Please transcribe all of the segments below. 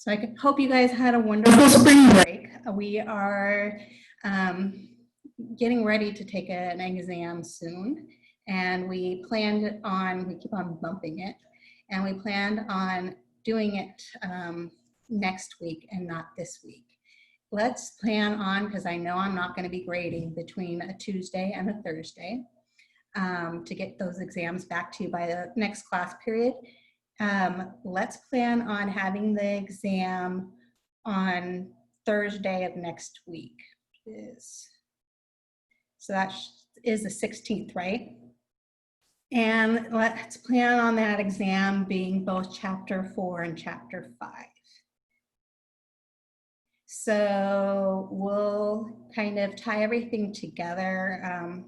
So I hope you guys had a wonderful spring break. We are getting ready to take an exam soon, and we planned on, we keep on bumping it, and we planned on doing it next week and not this week. Let's plan on, because I know I'm not going to be grading between a Tuesday and a Thursday, to get those exams back to you by the next class period. Let's plan on having the exam on Thursday of next week. So that is the 16th, right? And let's plan on that exam being both Chapter 4 and Chapter 5. So we'll kind of tie everything together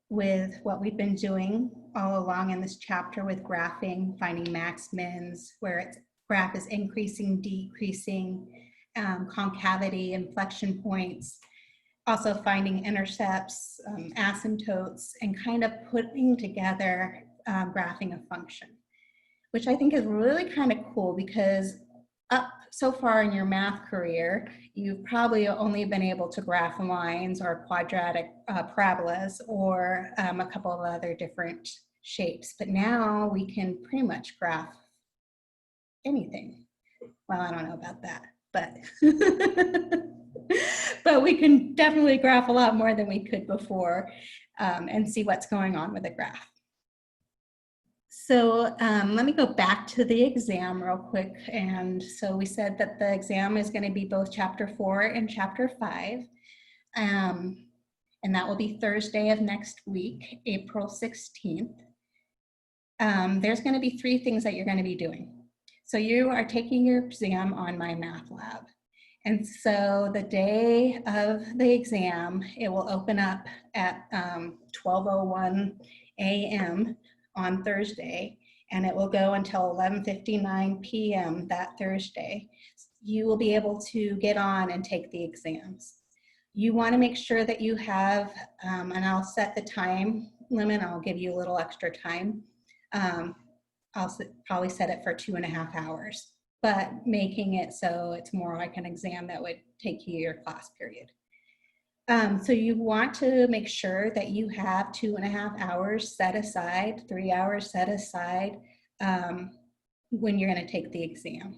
with what we've been doing all along in this chapter with graphing, finding max mins, where its graph is increasing, decreasing, concavity, inflection points, also finding intercepts, asymptotes, and kind of putting together graphing a function, which I think is really kind of cool because up so far in your math career, you've probably only been able to graph lines or quadratic parabolas or a couple of other different shapes. But now we can pretty much graph anything. Well, I don't know about that, but, but we can definitely graph a lot more than we could before and see what's going on with a graph. So let me go back to the exam real quick. And so we said that the exam is going to be both Chapter 4 and Chapter 5. And that will be Thursday of next week, April 16th. There's going to be 3 things that you're going to be doing. So you are taking your exam on My Math Lab. And so the day of the exam, it will open up at 12:01 a.m. on Thursday, and it will go until 11:59 p.m. that Thursday. You will be able to get on and take the exams. You want to make sure that you have, and I'll set the time limit, I'll give you a little extra time. I'll probably set it for 2.5 hours, but making it so it's more like an exam that would take you your class period. So you want to make sure that you have 2.5 hours set aside, 3 hours set aside when you're going to take the exam.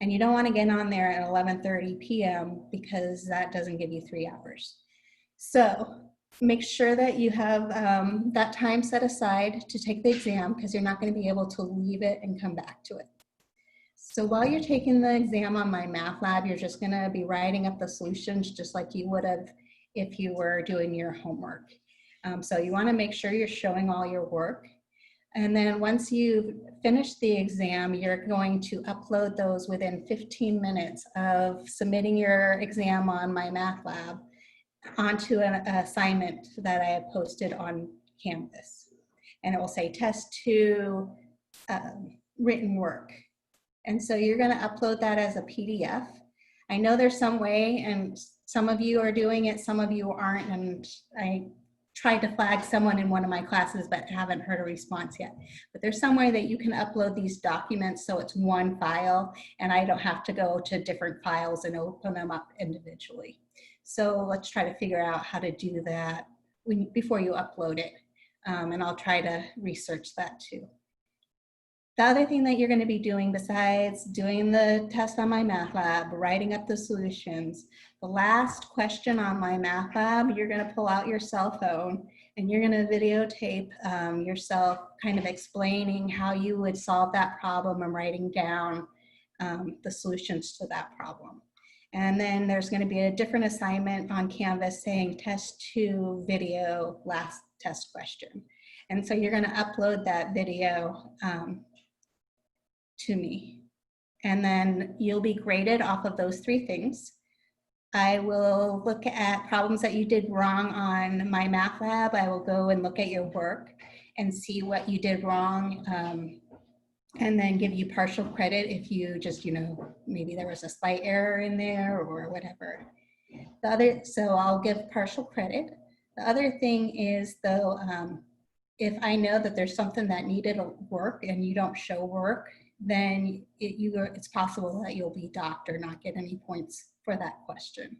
And you don't want to get on there at 11:30 p.m. because that doesn't give you 3 hours. So make sure that you have that time set aside to take the exam because you're not going to be able to leave it and come back to it. So while you're taking the exam on My Math Lab, you're just going to be writing up the solutions just like you would have if you were doing your homework. So you want to make sure you're showing all your work. And then once you've finished the exam, you're going to upload those within 15 minutes of submitting your exam on My Math Lab onto an assignment that I have posted on Canvas. And it will say test 2 written work. And so you're going to upload that as a PDF. I know there's some way, and some of you are doing it, some of you aren't, and I tried to flag someone in one of my classes but haven't heard a response yet. But there's some way that you can upload these documents so it's one file and I don't have to go to different files and open them up individually. So let's try to figure out how to do that before you upload it. And I'll try to research that too. The other thing that you're going to be doing besides doing the test on My Math Lab, writing up the solutions, the last question on My Math Lab, you're going to pull out your cell phone and you're going to videotape yourself kind of explaining how you would solve that problem and writing down the solutions to that problem. And then there's going to be a different assignment on Canvas saying test 2 video last test question. And so you're going to upload that video to me. And then you'll be graded off of those 3 things. I will look at problems that you did wrong on My Math Lab. I will go and look at your work and see what you did wrong, and then give you partial credit if you just, maybe there was a slight error in there or whatever. So I'll give partial credit. The other thing is though, if I know that there's something that needed work and you don't show work, then it's possible that you'll be docked or not get any points for that question.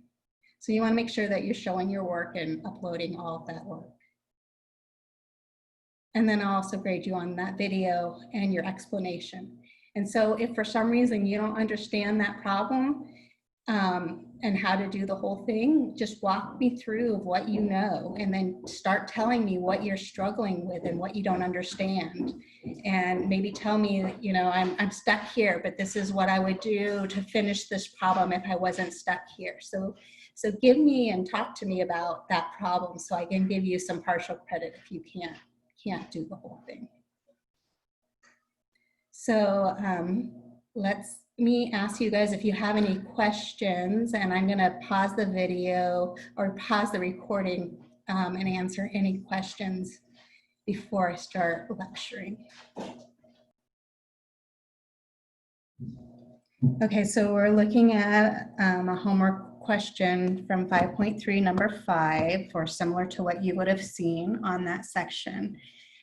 So you want to make sure that you're showing your work and uploading all of that work. And then I'll also grade you on that video and your explanation. And so if for some reason you don't understand that problem and how to do the whole thing, just walk me through what you know and then start telling me what you're struggling with and what you don't understand. And maybe tell me, you know, I'm stuck here, but this is what I would do to finish this problem if I wasn't stuck here. So give me and talk to me about that problem so I can give you some partial credit if you can't do the whole thing. So let me ask you guys if you have any questions, and I'm going to pause the video or pause the recording and answer any questions before I start lecturing. Okay, so we're looking at a homework question from 5.3, number 5, or similar to what you would have seen on that section.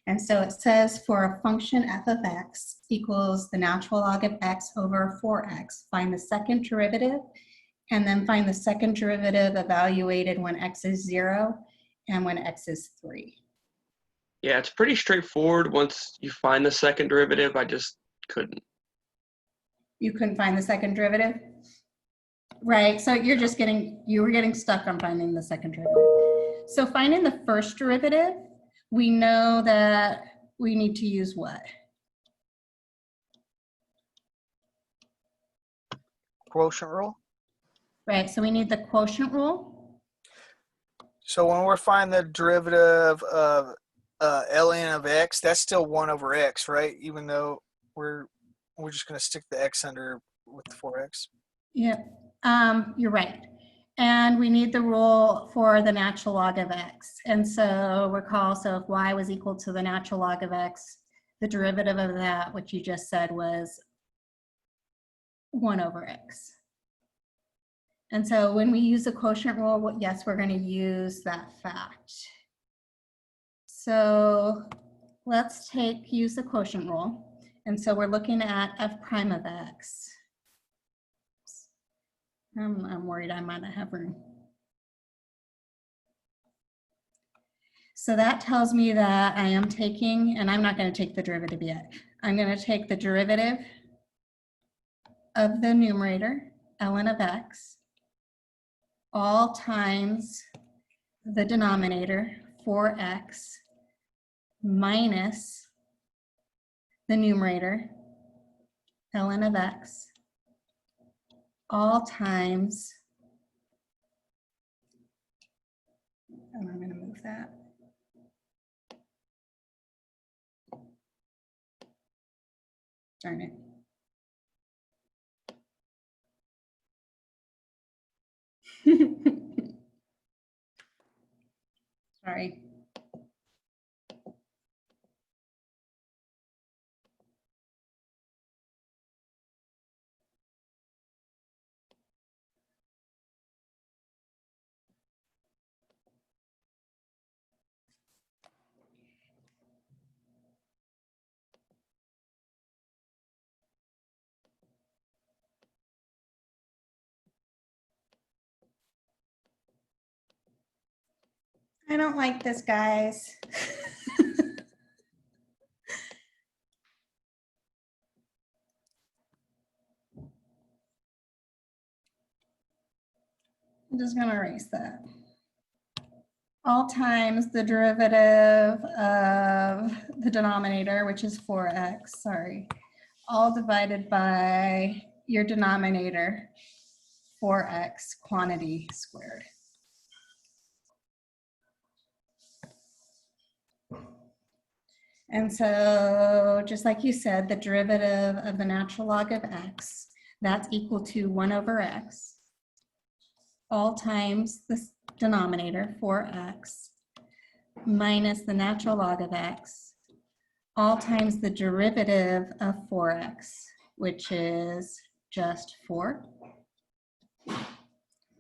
And so it says for a function f of x equals the natural log of x over 4x, find the second derivative, and then find the second derivative evaluated when x is 0 and when x is 3. Yeah, it's pretty straightforward once you find the second derivative. I just couldn't. You couldn't find the second derivative? Right, so you were getting stuck on finding the second derivative. So finding the first derivative, we know that we need to use what? Quotient rule. Right, so we need the quotient rule. So when we're finding the derivative of ln of x, that's still 1 over x, right? Even though we're just going to stick the x under with the 4x. Yeah, you're right. And we need the rule for the natural log of x. And so recall, so if y was equal to the natural log of x, the derivative of that, which you just said, was 1 over x. And so when we use the quotient rule, yes, we're going to use that fact. So let's use the quotient rule. And so we're looking at f prime of x. I'm worried I might not have room. So that tells me that I am taking, and I'm not going to take the derivative yet. I'm going to take the derivative of the numerator, ln of x, all times the denominator, 4x, minus the numerator, ln of x, all times, and I'm going to move that. Darn it. Sorry. I don't like this, guys. I'm just going to erase that. All times the derivative of the denominator, which is 4x, sorry, all divided by your denominator, 4x quantity squared. And so, just like you said, the derivative of the natural log of x, that's equal to 1 over x, all times the denominator, 4x, minus the natural log of x, all times the derivative of 4x, which is just 4,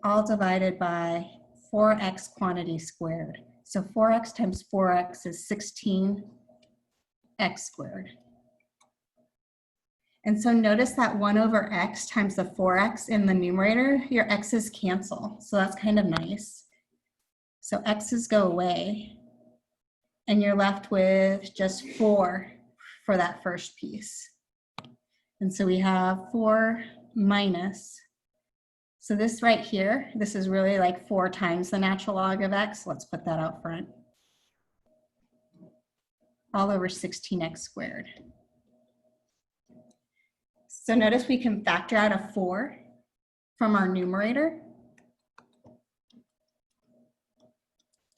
all divided by 4x quantity squared. So 4x times 4x is 16x squared. And so notice that 1 over x times the 4x in the numerator, your x's cancel. So that's kind of nice. So x's go away, and you're left with just 4 for that first piece. And so we have 4 minus, so this right here, this is really like 4 times the natural log of x. Let's put that out front. All over 16x squared. So notice we can factor out a 4 from our numerator.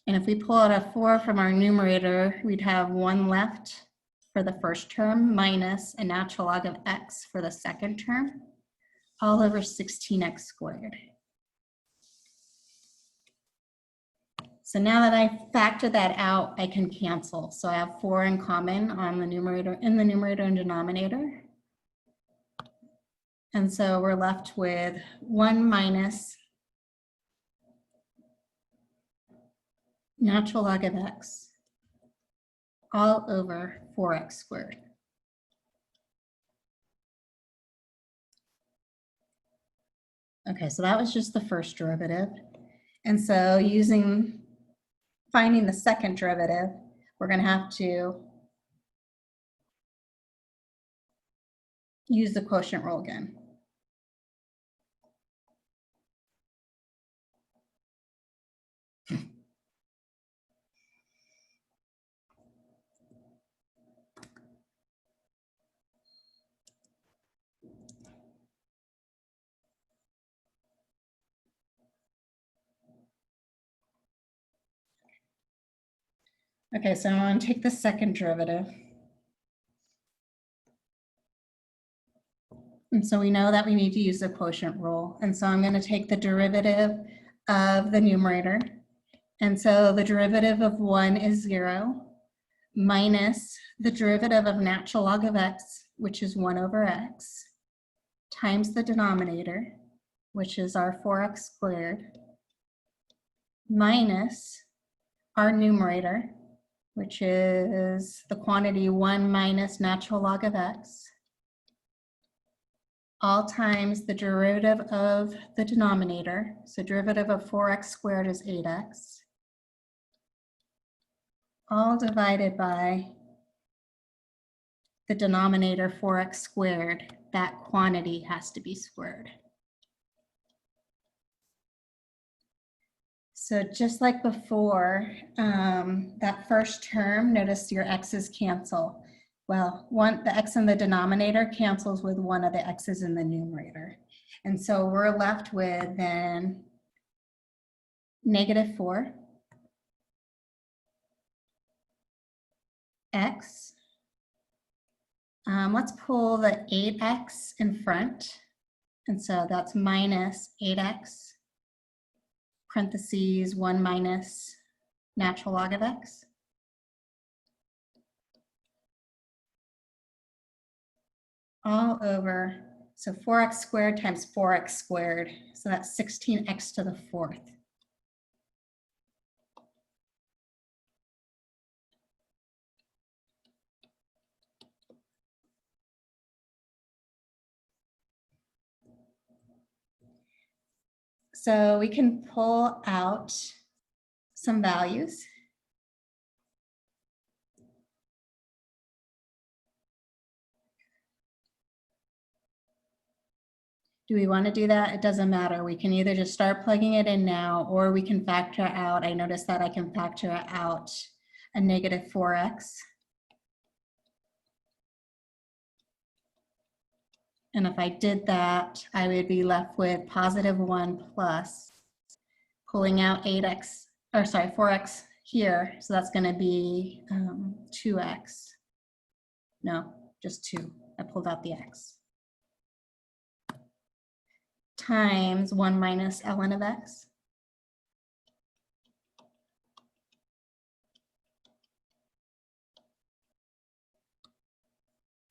And if we pull out a 4 from our numerator, we'd have 1 left for the first term minus a natural log of x for the second term, all over 16x squared. So now that I factored that out, I can cancel. So I have 4 in common on the numerator, in the numerator and denominator. And so we're left with 1 minus natural log of x all over 4x squared. Okay, so that was just the first derivative. And so finding the second derivative, we're going to have to use the quotient rule again. Okay, so I'm going to take the second derivative. And so we know that we need to use the quotient rule. And so I'm going to take the derivative of the numerator. And so the derivative of 1 is 0 minus the derivative of natural log of x, which is 1 over x, times the denominator, which is our 4x squared, minus our numerator, which is the quantity 1 minus natural log of x, all times the derivative of the denominator. So derivative of 4x squared is 8x, all divided by the denominator 4x squared. That quantity has to be squared. So just like before, that first term, notice your x's cancel. Well, the x in the denominator cancels with one of the x's in the numerator. And so we're left with then -4 x. Let's pull the 8x in front. And so that's minus 8x, parentheses 1 minus natural log of x. All over, so 4x squared times 4x squared. So that's 16x to the 4th. So we can pull out some values. Do we want to do that? It doesn't matter. We can either just start plugging it in now, or we can factor out. I noticed that I can factor out a -4x. And if I did that, I would be left with +1 plus pulling out 4x here. So that's going to be 2x. No, just 2. I pulled out the x. Times 1 minus ln of x.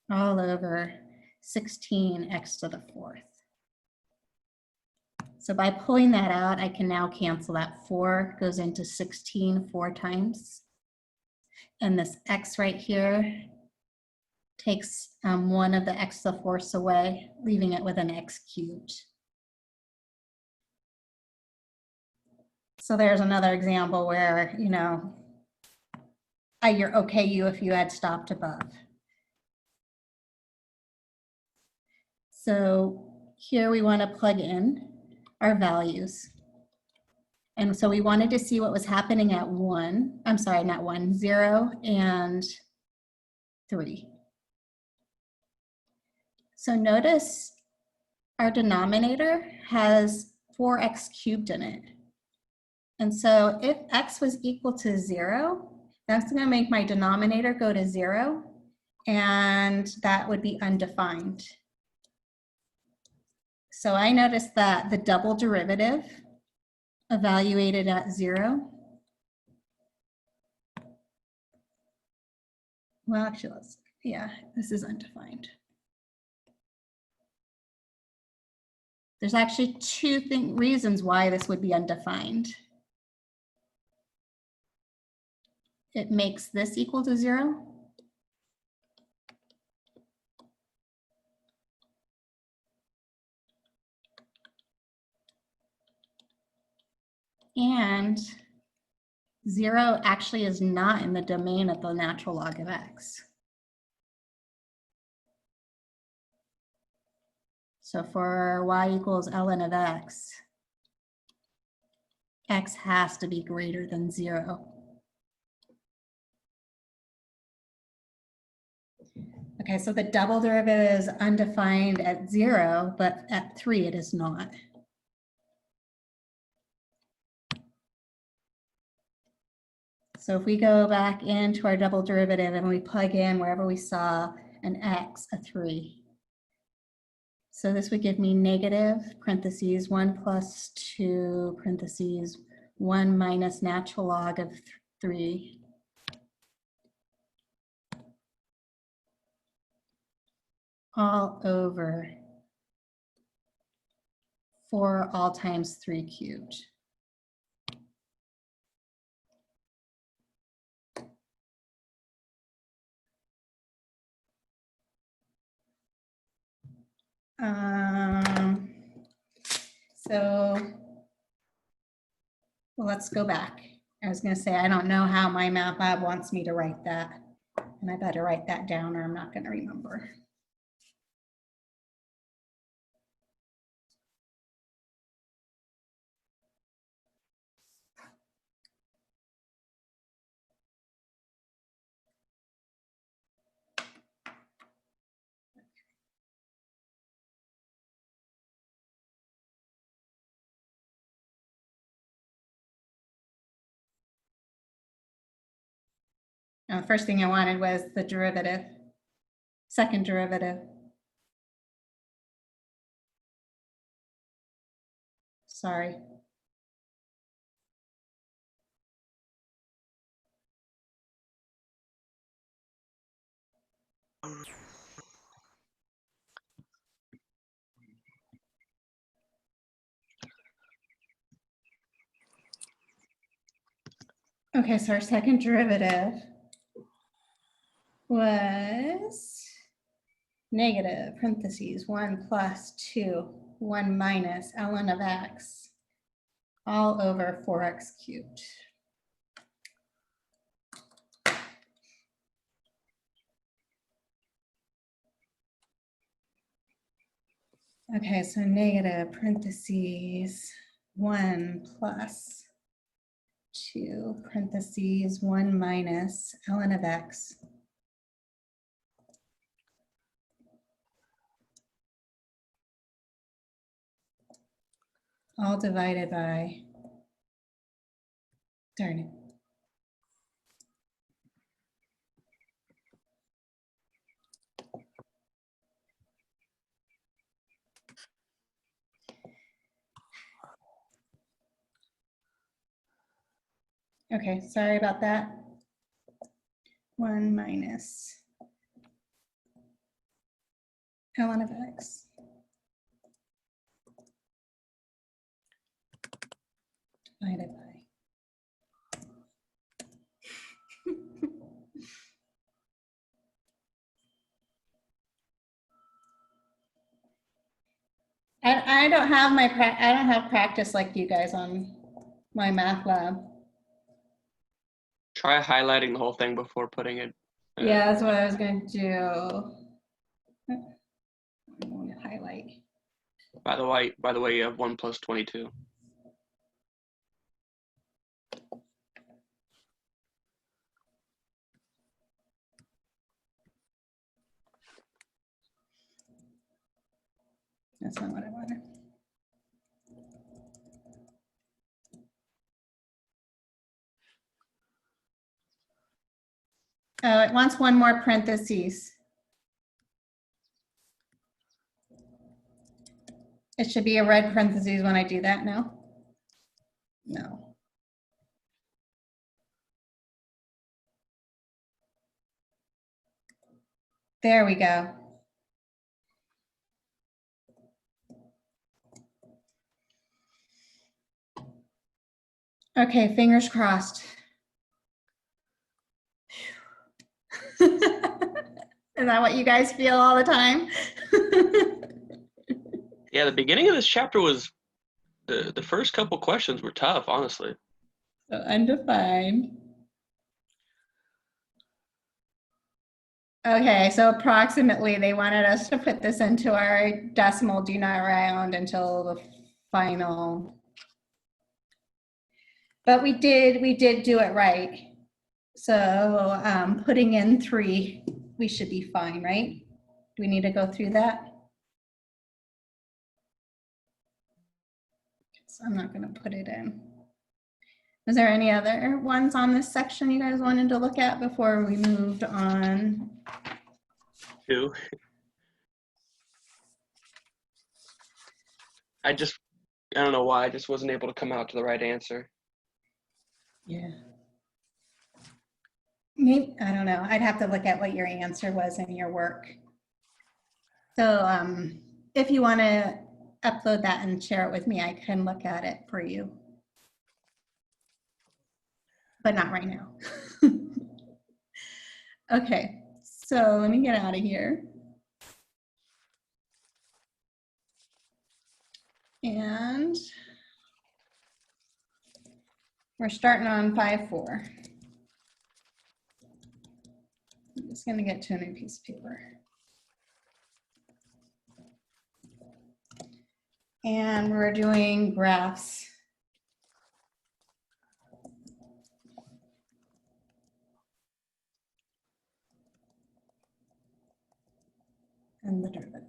All over 16x to the 4th. So by pulling that out, I can now cancel that. 4 goes into 16 4 times. And this x right here takes one of the x to the fourths away, leaving it with an x cubed. So there's another example where, you know, you're okay if you had stopped above. So here we want to plug in our values. And so we wanted to see what was happening at 1, I'm sorry, not 1, 0 and 3. So notice our denominator has 4x cubed in it. And so if x was equal to 0, that's going to make my denominator go to 0, and that would be undefined. So I noticed that the double derivative evaluated at 0. Well, actually, this is undefined. There's actually two reasons why this would be undefined. It makes this equal to 0. And 0 actually is not in the domain of the natural log of x. So for y equals ln of x, x has to be greater than 0. Okay, so the double derivative is undefined at 0, but at 3 it is not. So if we go back into our double derivative and we plug in wherever we saw an x, a 3. So this would give me negative, parentheses, 1 plus 2, parentheses, 1 minus natural log of 3. All over 4 all times 3 cubed. Well, let's go back. I was going to say, I don't know how my math lab wants me to write that. And I better write that down or I'm not going to remember. Now, the first thing I wanted was the derivative, second derivative. Sorry. Okay, so our second derivative was negative, parentheses, 1 plus 2, 1 minus ln of x, all over 4x cubed. Okay, so negative, parentheses, 1 plus 2, parentheses, 1 minus ln of x, all divided by, darn it. Okay, sorry about that. 1 minus ln of x divided by. I don't have I don't have practice like you guys on my math lab. Try highlighting the whole thing before putting it. Yeah, that's what I was going to do. I'm going to highlight. By the way, you have 1 plus 22. That's not what I wanted. Oh, it wants one more parentheses. It should be a red parentheses when I do that now. No. There we go. Okay, fingers crossed. Is that what you guys feel all the time? Yeah, the beginning of this chapter was, the first couple questions were tough, honestly. So undefined. Okay, so approximately they wanted us to put this into our decimal do not round until the final. But we did do it right. So putting in 3, we should be fine, right? Do we need to go through that? So I'm not going to put it in. Is there any other ones on this section you guys wanted to look at before we moved on? 2. I don't know why, I just wasn't able to come out to the right answer. Yeah. Maybe, I don't know. I'd have to look at what your answer was in your work. So if you want to upload that and share it with me, I can look at it for you. But not right now. Okay, so let me get out of here. And we're starting on 5-4. I'm just going to get to a new piece of paper. And we're doing graphs. And the derivative.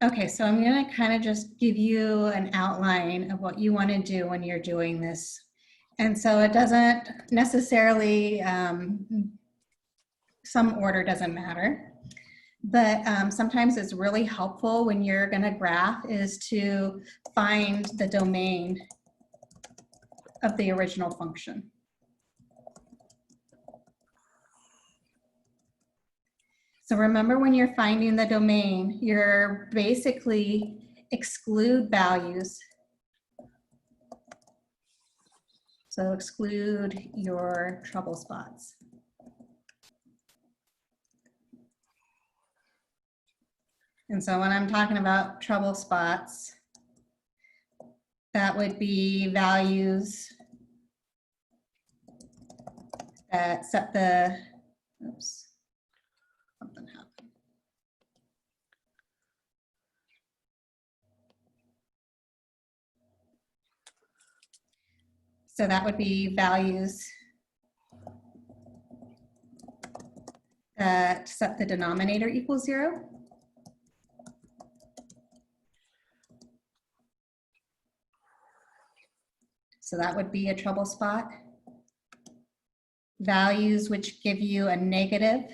Okay, so I'm going to kind of just give you an outline of what you want to do when you're doing this. And so it doesn't necessarily, some order doesn't matter, but sometimes it's really helpful when you're going to graph is to find the domain of the original function. So remember, when you're finding the domain, you're basically exclude values. So exclude your trouble spots. And so when I'm talking about trouble spots, that would be values that set the, oops. Something happened. So that would be values that set the denominator equals 0. So that would be a trouble spot. Values which give you a negative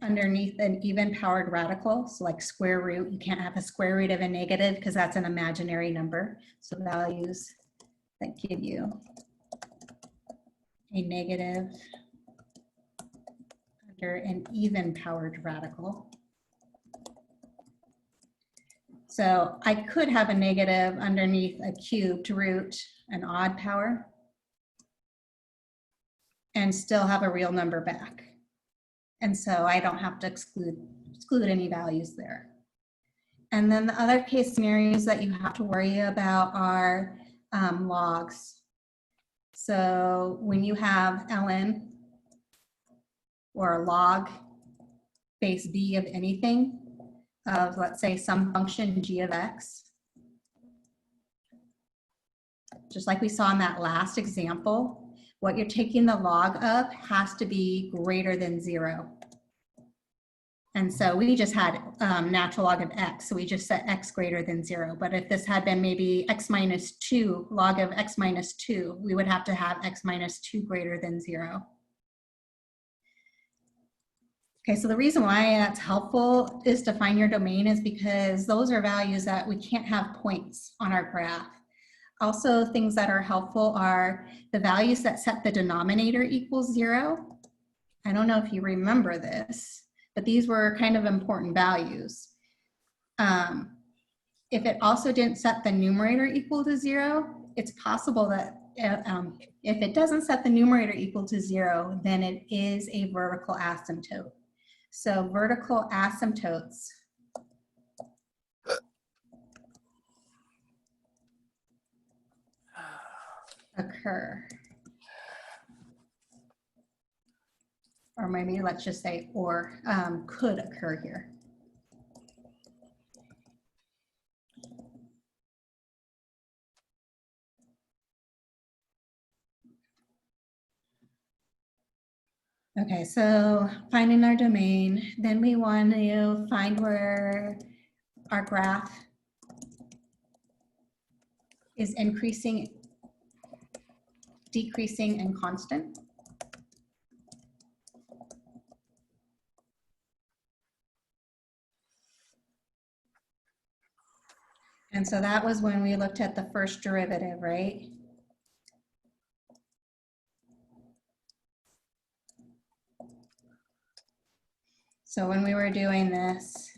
underneath an even powered radical. So like square root, you can't have a square root of a negative because that's an imaginary number. So values that give you a negative under an even powered radical. So I could have a negative underneath a cubed root, an odd power, and still have a real number back. And so I don't have to exclude exclude any values there. And then the other case scenarios that you have to worry about are logs. So when you have ln or a log base b of anything, of let's say some function g of x, just like we saw in that last example, what you're taking the log of has to be greater than 0. And so we just had natural log of x, so we just set x greater than 0. But if this had been maybe x minus 2, log of x minus 2, we would have to have x minus 2 greater than 0. Okay, so the reason why that's helpful is to find your domain is because those are values that we can't have points on our graph. Also, things that are helpful are the values that set the denominator equals 0. I don't know if you remember this, but these were kind of important values. If it also didn't set the numerator equal to 0, it's possible that if it doesn't set the numerator equal to 0, then it is a vertical asymptote. So vertical asymptotes occur. Or maybe let's just say or could occur here. Okay, so finding our domain, then we want to find where our graph is increasing, decreasing, and constant. And so that was when we looked at the first derivative, right? So when we were doing this,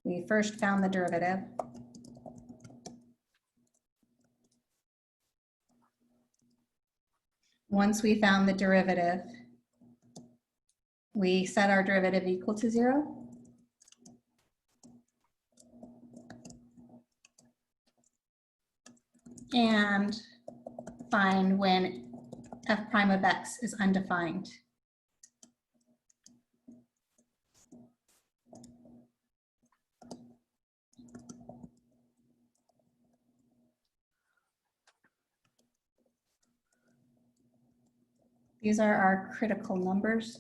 we first found the derivative. Once we found the derivative, we set our derivative equal to 0. And find when f prime of x is undefined. These are our critical numbers.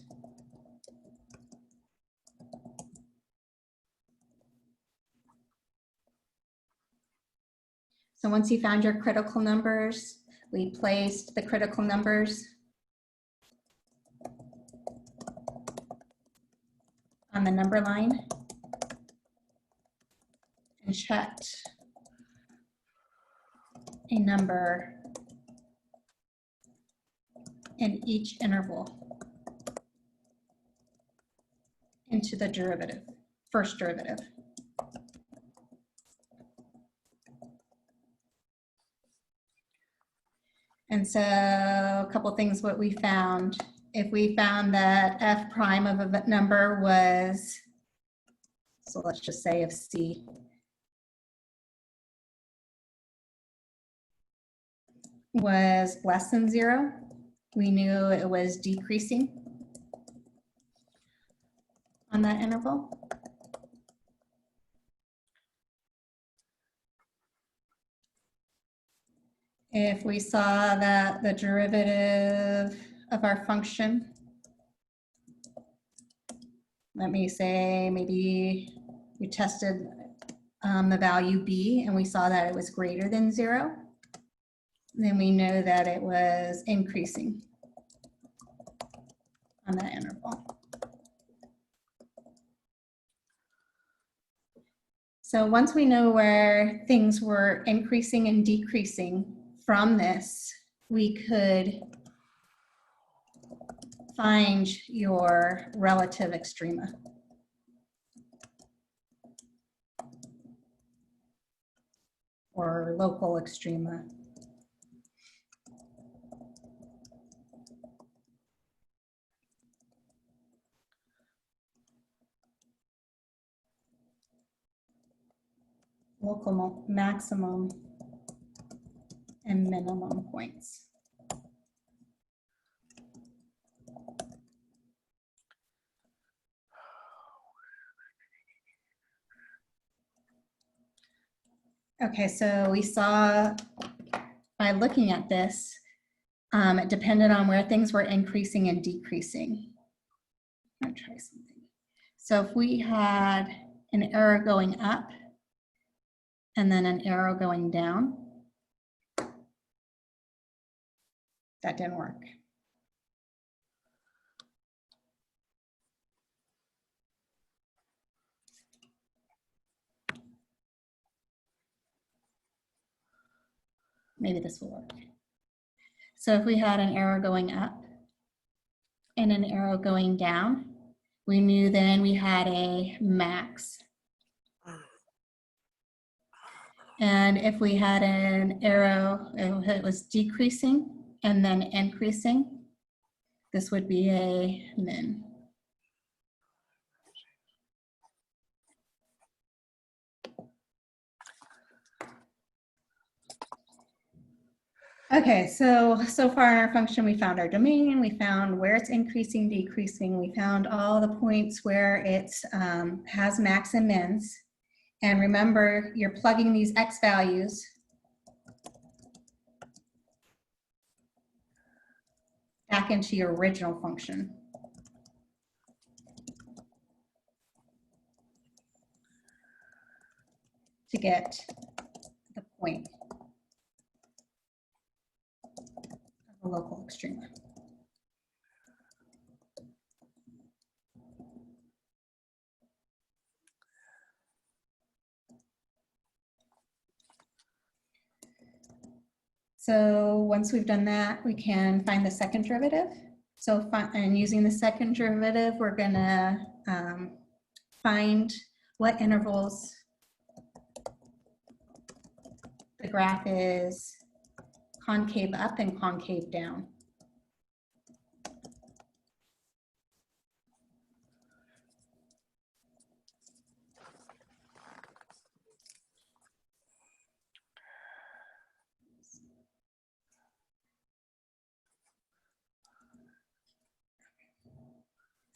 So once you found your critical numbers, we placed the critical numbers on the number line and checked a number in each interval into the derivative, first derivative. And so a couple things what we found. If we found that f prime of a number was, so let's just say if c was less than 0, we knew it was decreasing on that interval. If we saw that the derivative of our function, let me say maybe we tested the value b and we saw that it was greater than 0, then we know that it was increasing on that interval. So once we know where things were increasing and decreasing from this, we could find your relative extrema. Or local extrema. local maximum and minimum points. Okay, so we saw by looking at this, it depended on where things were increasing and decreasing. I'm gonna try something. So if we had an arrow going up and then an arrow going down, that didn't work. Maybe this will work. So if we had an arrow going up and an arrow going down, we knew then we had a max. And if we had an arrow, it was decreasing and then increasing, this would be a min. Okay, so far in our function, we found our domain, we found where it's increasing, decreasing, we found all the points where it has max and mins. And remember, you're plugging these X values back into your original function. To get the point of the local extrema. So once we've done that, we can find the second derivative. So and using the second derivative, we're gonna find what intervals the graph is concave up and concave down.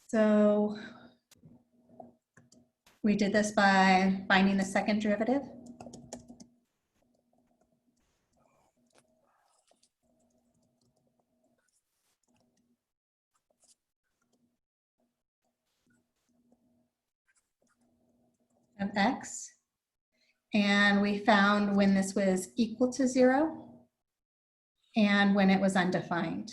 So we did this by finding the second derivative. Of X. And we found when this was equal to 0 and when it was undefined.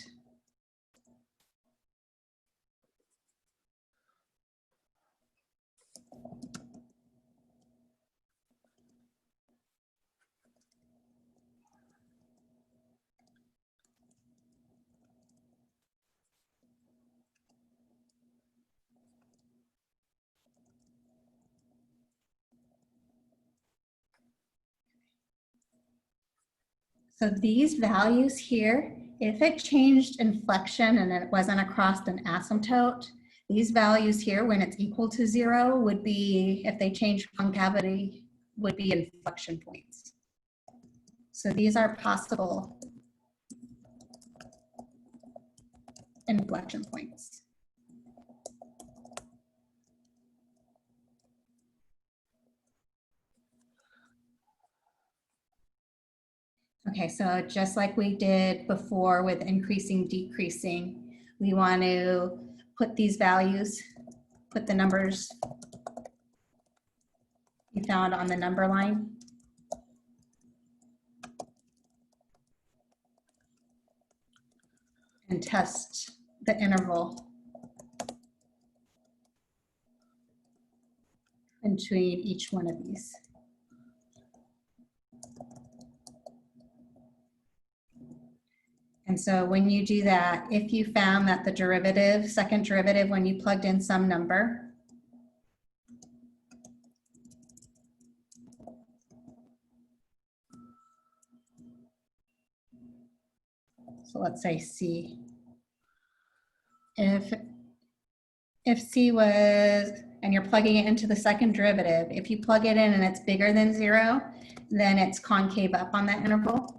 So these values here, if it changed inflection and it wasn't across an asymptote, these values here, when it's equal to 0, would be, if they change concavity, would be inflection points. So these are possible inflection points. Okay, so just like we did before with increasing, decreasing, we want to put these values, put the numbers you found on the number line. And test the interval between each one of these. And so when you do that, if you found that the derivative, second derivative, when you plugged in some number, so let's say C. If C was and you're plugging it into the second derivative, if you plug it in and it's bigger than 0, then it's concave up on that interval.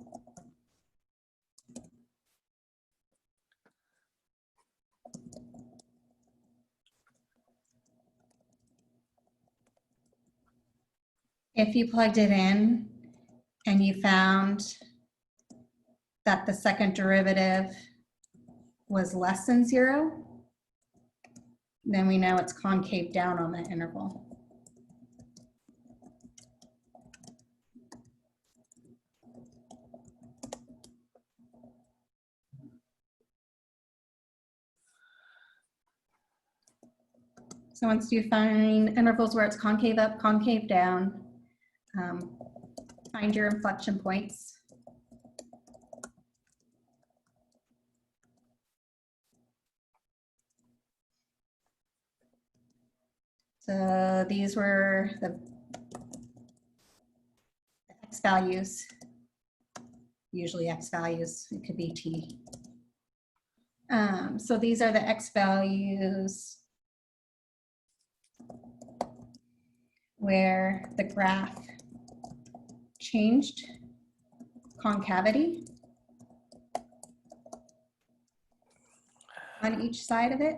If you plugged it in and you found that the second derivative was less than 0, then we know it's concave down on that interval. So once you find intervals where it's concave up, concave down, find your inflection points. So these were the X values, usually X values, it could be T. So these are the X values where the graph changed concavity on each side of it.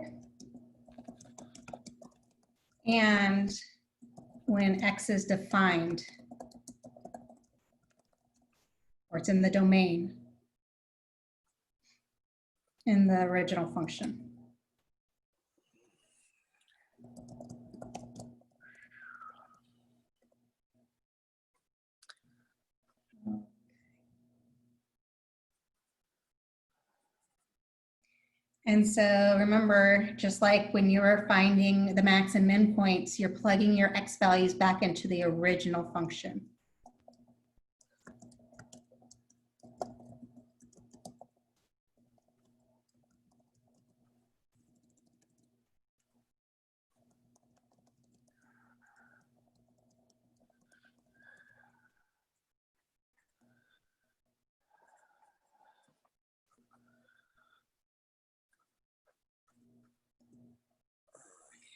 And when X is defined, or it's in the domain in the original function. And so remember, just like when you were finding the max and min points, you're plugging your X values back into the original function.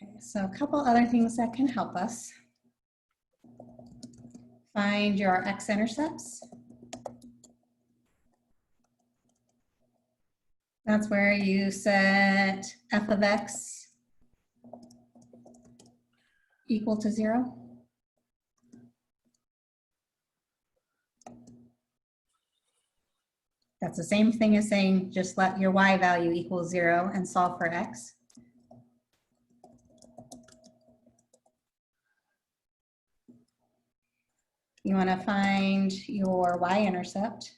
Okay, so a couple other things that can help us. Find your X-Intercepts. That's where you set f of x equal to 0. That's the same thing as saying just let your y value equal 0 and solve for x. You want to find your y-intercept.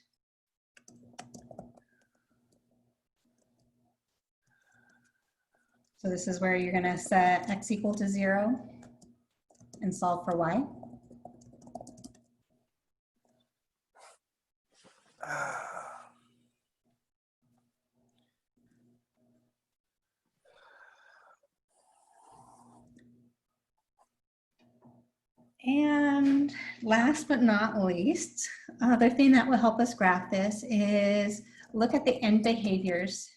So this is where you're going to set x equal to 0 and solve for y. And last but not least, other thing that will help us graph this is look at the end behaviors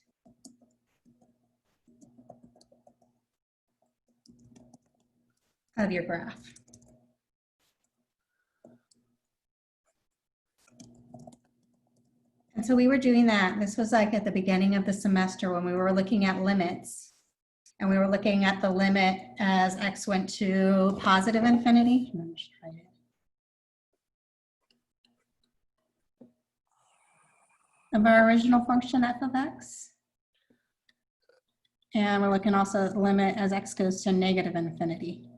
of your graph. And so we were doing that. This was like at the beginning of the semester when we were looking at limits. And we were looking at the limit as x went to positive infinity. Let me just try it. Of our original function f of x. And we're looking also at the limit as x goes to negative infinity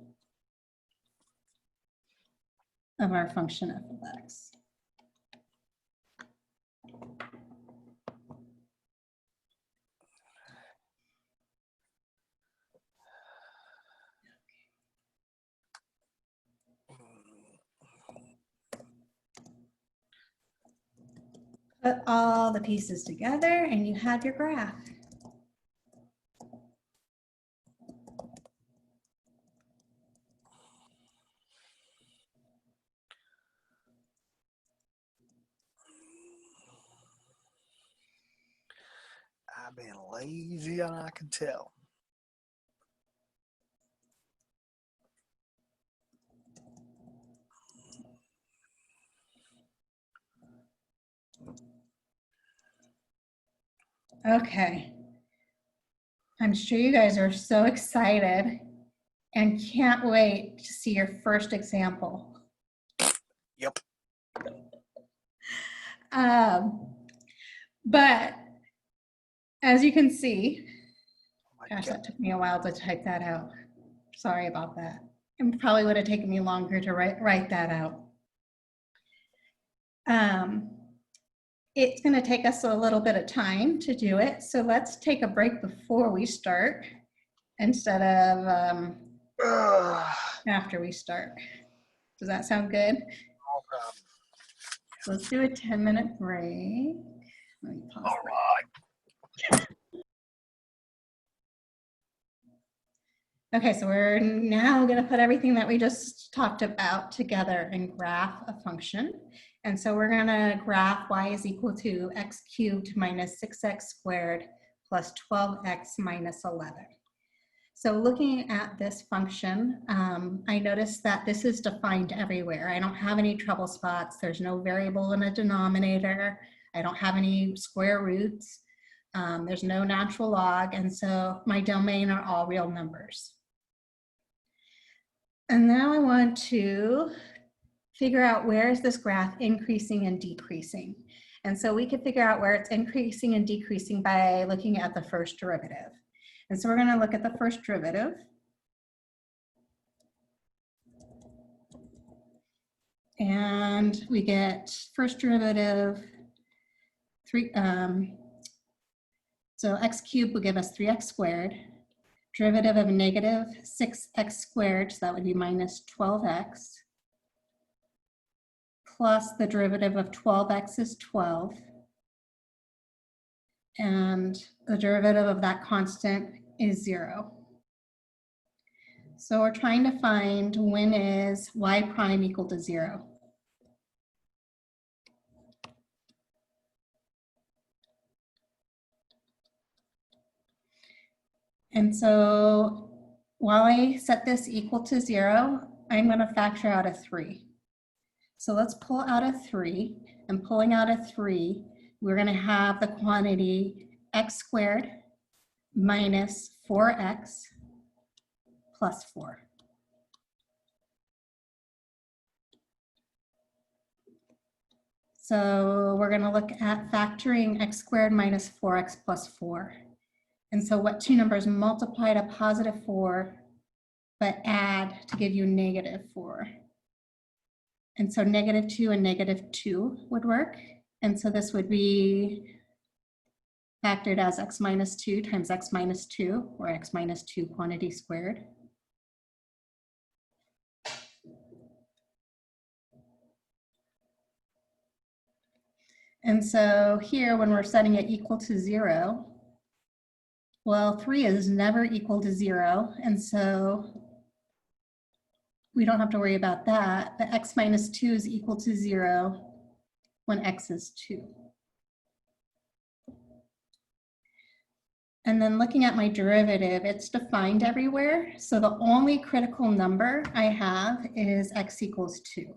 of our function f of x. Put all the pieces together and you have your graph. I've been lazy and I can tell. Okay. I'm sure you guys are so excited and can't wait to see your first example. Yep. But as you can see, Oh my gosh, God. that took me a while to type that out. Sorry about that. It probably would have taken me longer to write that out. It's going to take us a little bit of time to do it. So let's take a break before we start instead of after we start. Does that sound good? No problem. So let's do a 10-minute break. Let me pause All that. right. Okay, so we're now going to put everything that we just talked about together and graph a function. And so we're going to graph y is equal to x cubed minus 6x squared plus 12x minus 11. So looking at this function, I noticed that this is defined everywhere. I don't have any trouble spots. There's no variable in a denominator. I don't have any square roots. There's no natural log. And so my domain are all real numbers. And now I want to figure out where is this graph increasing and decreasing. And so we could figure out where it's increasing and decreasing by looking at the first derivative. And so we're going to look at the first derivative. And we get first derivative, so x cubed will give us 3x squared. Derivative of negative 6x squared, so that would be minus 12x. Plus the derivative of 12x is 12. And the derivative of that constant is 0. So we're trying to find when is y prime equal to 0. And so while I set this equal to 0, I'm going to factor out a 3. So let's pull out a 3, and pulling out a 3, we're going to have the quantity x squared minus 4x plus 4. So we're going to look at factoring x squared minus 4x plus 4. And so what two numbers multiply to positive 4, but add to give you negative 4? And so negative 2 and negative 2 would work. And so this would be factored as x minus 2 times x minus 2, or x minus 2 quantity squared. And so here, when we're setting it equal to 0, well, 3 is never equal to 0. And so we don't have to worry about that. But x minus 2 is equal to 0 when x is 2. And then looking at my derivative, it's defined everywhere. So the only critical number I have is x equals 2.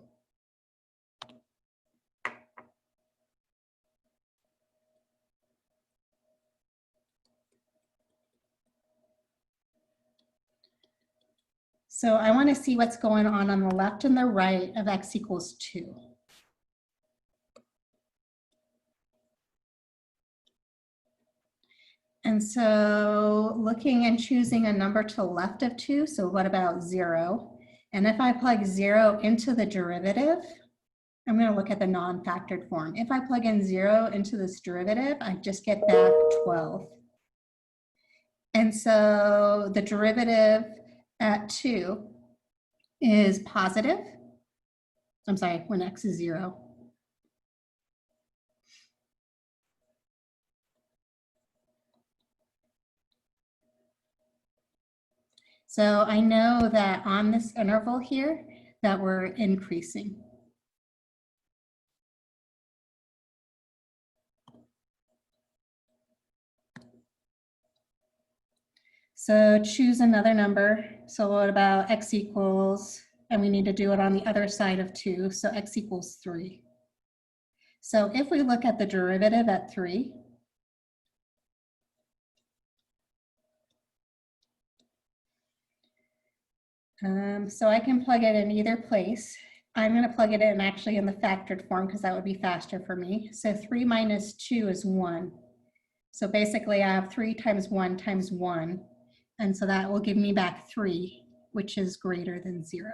So I want to see what's going on the left and the right of x equals 2. And so looking and choosing a number to the left of 2, so what about 0? And if I plug 0 into the derivative, I'm going to look at the non-factored form. If I plug in 0 into this derivative, I just get back 12. And so the derivative at 2 is positive. I'm sorry, when x is 0. So I know that on this interval here that we're increasing. So choose another number. So what about x equals, and we need to do it on the other side of 2, so x equals 3. So if we look at the derivative at 3, So I can plug it in either place. I'm going to plug it in actually in the factored form because that would be faster for me. So 3 minus 2 is 1. So basically I have 3 times 1 times 1. And so that will give me back 3, which is greater than 0.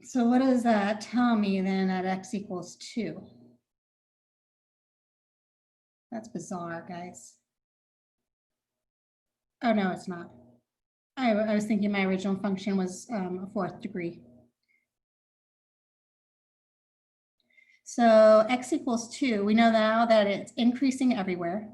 So what does that tell me then at x equals 2? That's bizarre, guys. Oh, no, it's not. I was thinking my original function was a 4th degree. So x equals 2, we know now that it's increasing everywhere.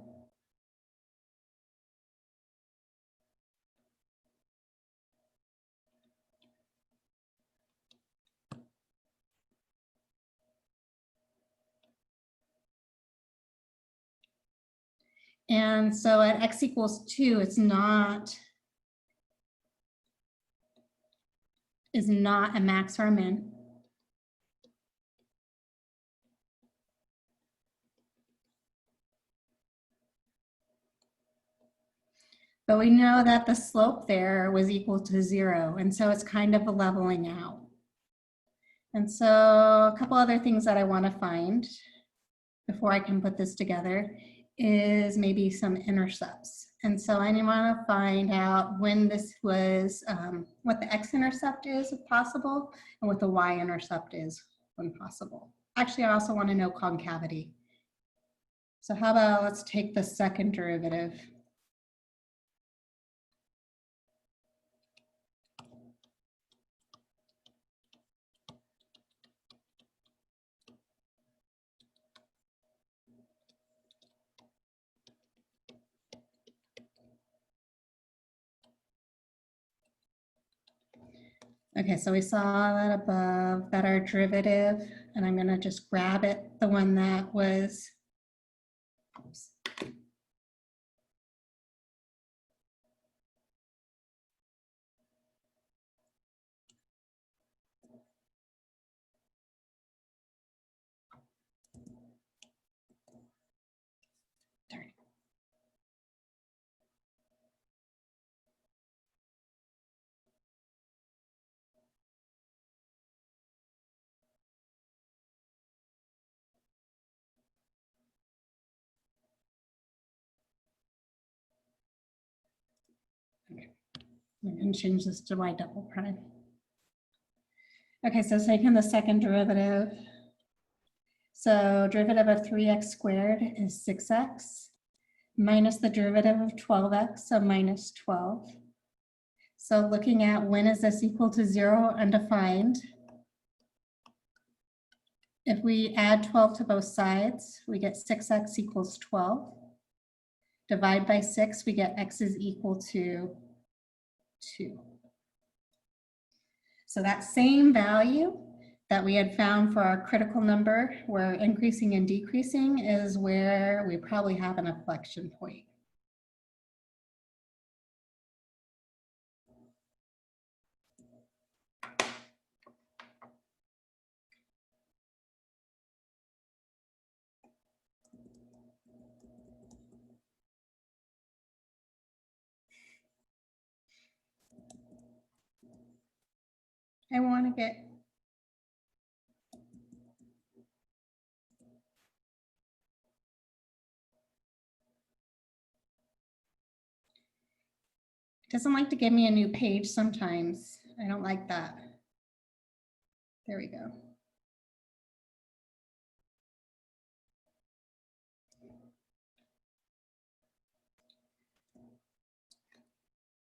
And so at x equals 2, it's not a max or a min. But we know that the slope there was equal to 0, and so it's kind of a leveling out. And so a couple other things that I want to find before I can put this together is maybe some intercepts. And so I want to find out when this was, what the x-intercept is if possible, and what the y-intercept is when possible. Actually, I also want to know concavity. So how about let's take the second derivative. Okay, so we saw that above, that our derivative, and I'm gonna just grab it, the one that was, oops. Sorry. I'm going to change this to y double prime. Okay, so taking the second derivative. So derivative of 3x squared is 6x minus the derivative of 12x, so minus 12. So looking at when is this equal to 0, undefined. If we add 12 to both sides, we get 6x equals 12. Divide by 6, we get x is equal to 2. So that same value that we had found for our critical number, where increasing and decreasing, is where we probably have an inflection point. I want to get it doesn't like to give me a new page sometimes. I don't like that. There we go.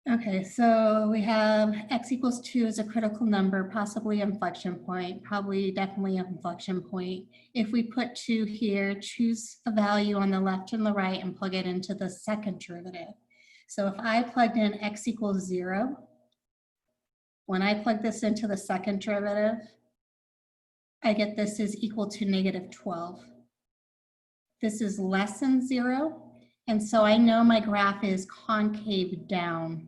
Okay, so we have x equals 2 as a critical number, possibly inflection point, probably definitely an inflection point. If we put 2 here, choose a value on the left and the right and plug it into the second derivative. So if I plugged in x equals 0, when I plug this into the second derivative, I get this is equal to negative 12. This is less than 0, and so I know my graph is concave down.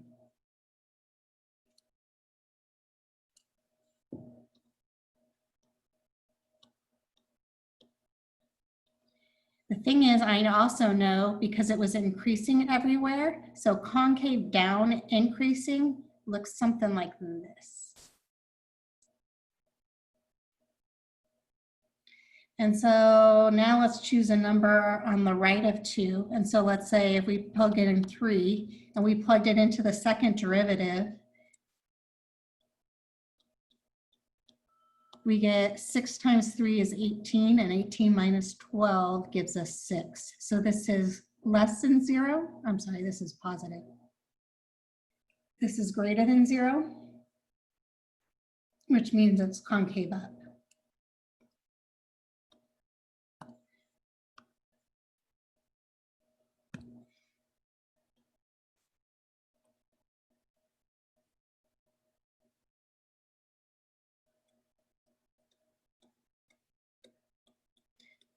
The thing is, I also know because it was increasing everywhere, so concave down increasing looks something like this. And so now let's choose a number on the right of 2. And so let's say if we plug it in 3 and we plugged it into the second derivative, we get 6 times 3 is 18, and 18 minus 12 gives us 6. So this is less than 0. I'm sorry, this is positive. This is greater than 0, which means it's concave up.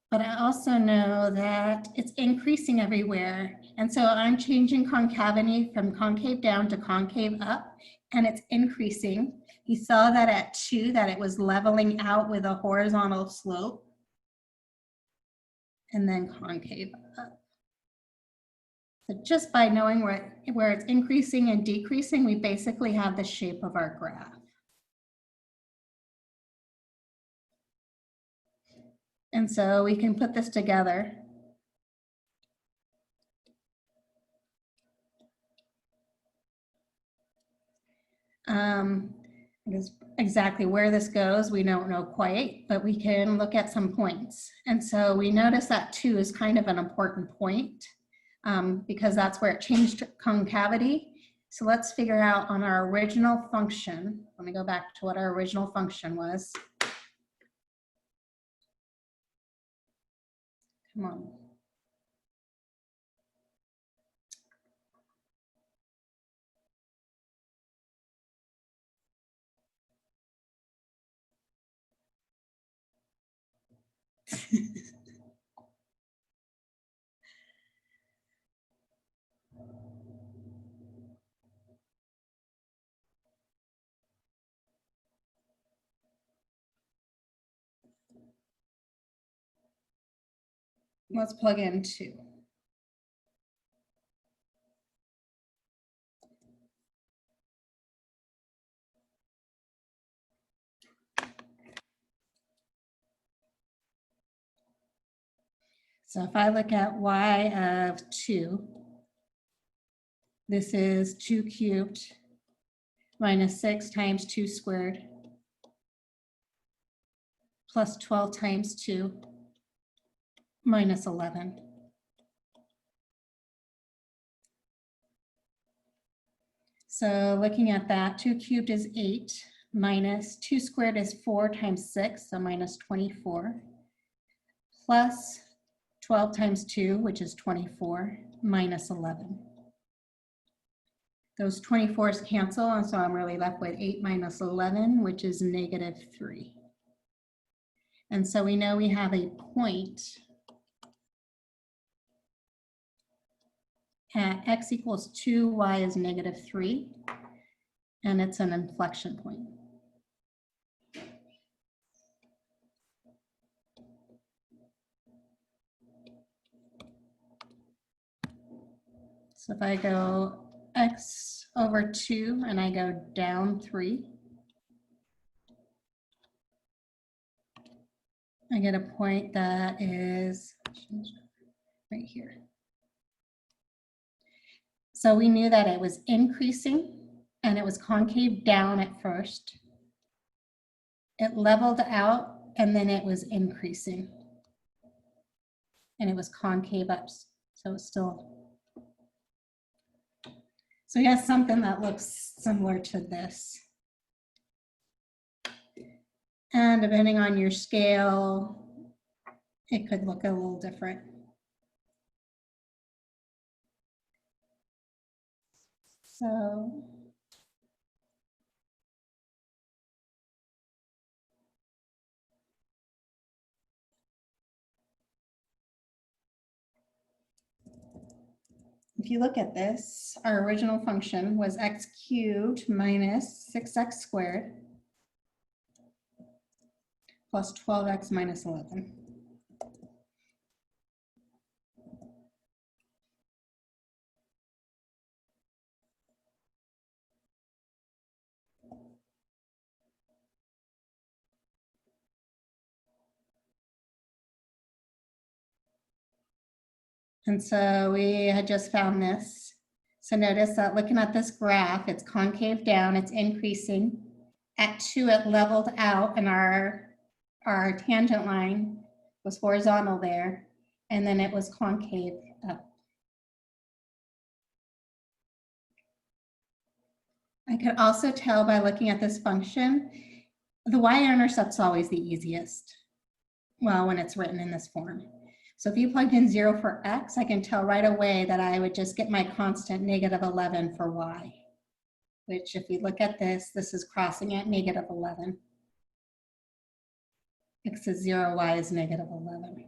But I also know that it's increasing everywhere. And so I'm changing concavity from concave down to concave up, and it's increasing. You saw that at 2, that it was leveling out with a horizontal slope, and then concave up. So just by knowing where it's increasing and decreasing, we basically have the shape of our graph. And so we can put this together. Because exactly where this goes, we don't know quite, but we can look at some points. And so we notice that 2 is kind of an important point because that's where it changed concavity. So let's figure out on our original function. Let me go back to what our original function was. Come on. Let's plug in 2. So if I look at y of 2, this is 2 cubed minus 6 times 2 squared plus 12 times 2 minus 11. So looking at that, 2 cubed is 8 minus 2 squared is 4 times 6, so minus 24, plus 12 times 2, which is 24, minus 11. Those 24s cancel, and so I'm really left with 8 minus 11, which is negative 3. And so we know we have a point at x equals 2, y is negative 3, and it's an inflection point. So if I go x over 2 and I go down 3, I get a point that is right here. So we knew that it was increasing and it was concave down at first. It leveled out and then it was increasing. And it was concave up, so it's still. So we have something that looks similar to this. And depending on your scale, it could look a little different. So if you look at this, our original function was x cubed minus 6x squared plus 12x minus 11. And so we had just found this. So notice that looking at this graph, it's concave down, it's increasing. At 2, it leveled out, and our tangent line was horizontal there, and then it was concave up. I could also tell by looking at this function, the y-intercept's always the easiest, well, when it's written in this form. So if you plugged in 0 for x, I can tell right away that I would just get my constant -11 for y, which if you look at this, this is crossing at -11. X is 0, y is -11.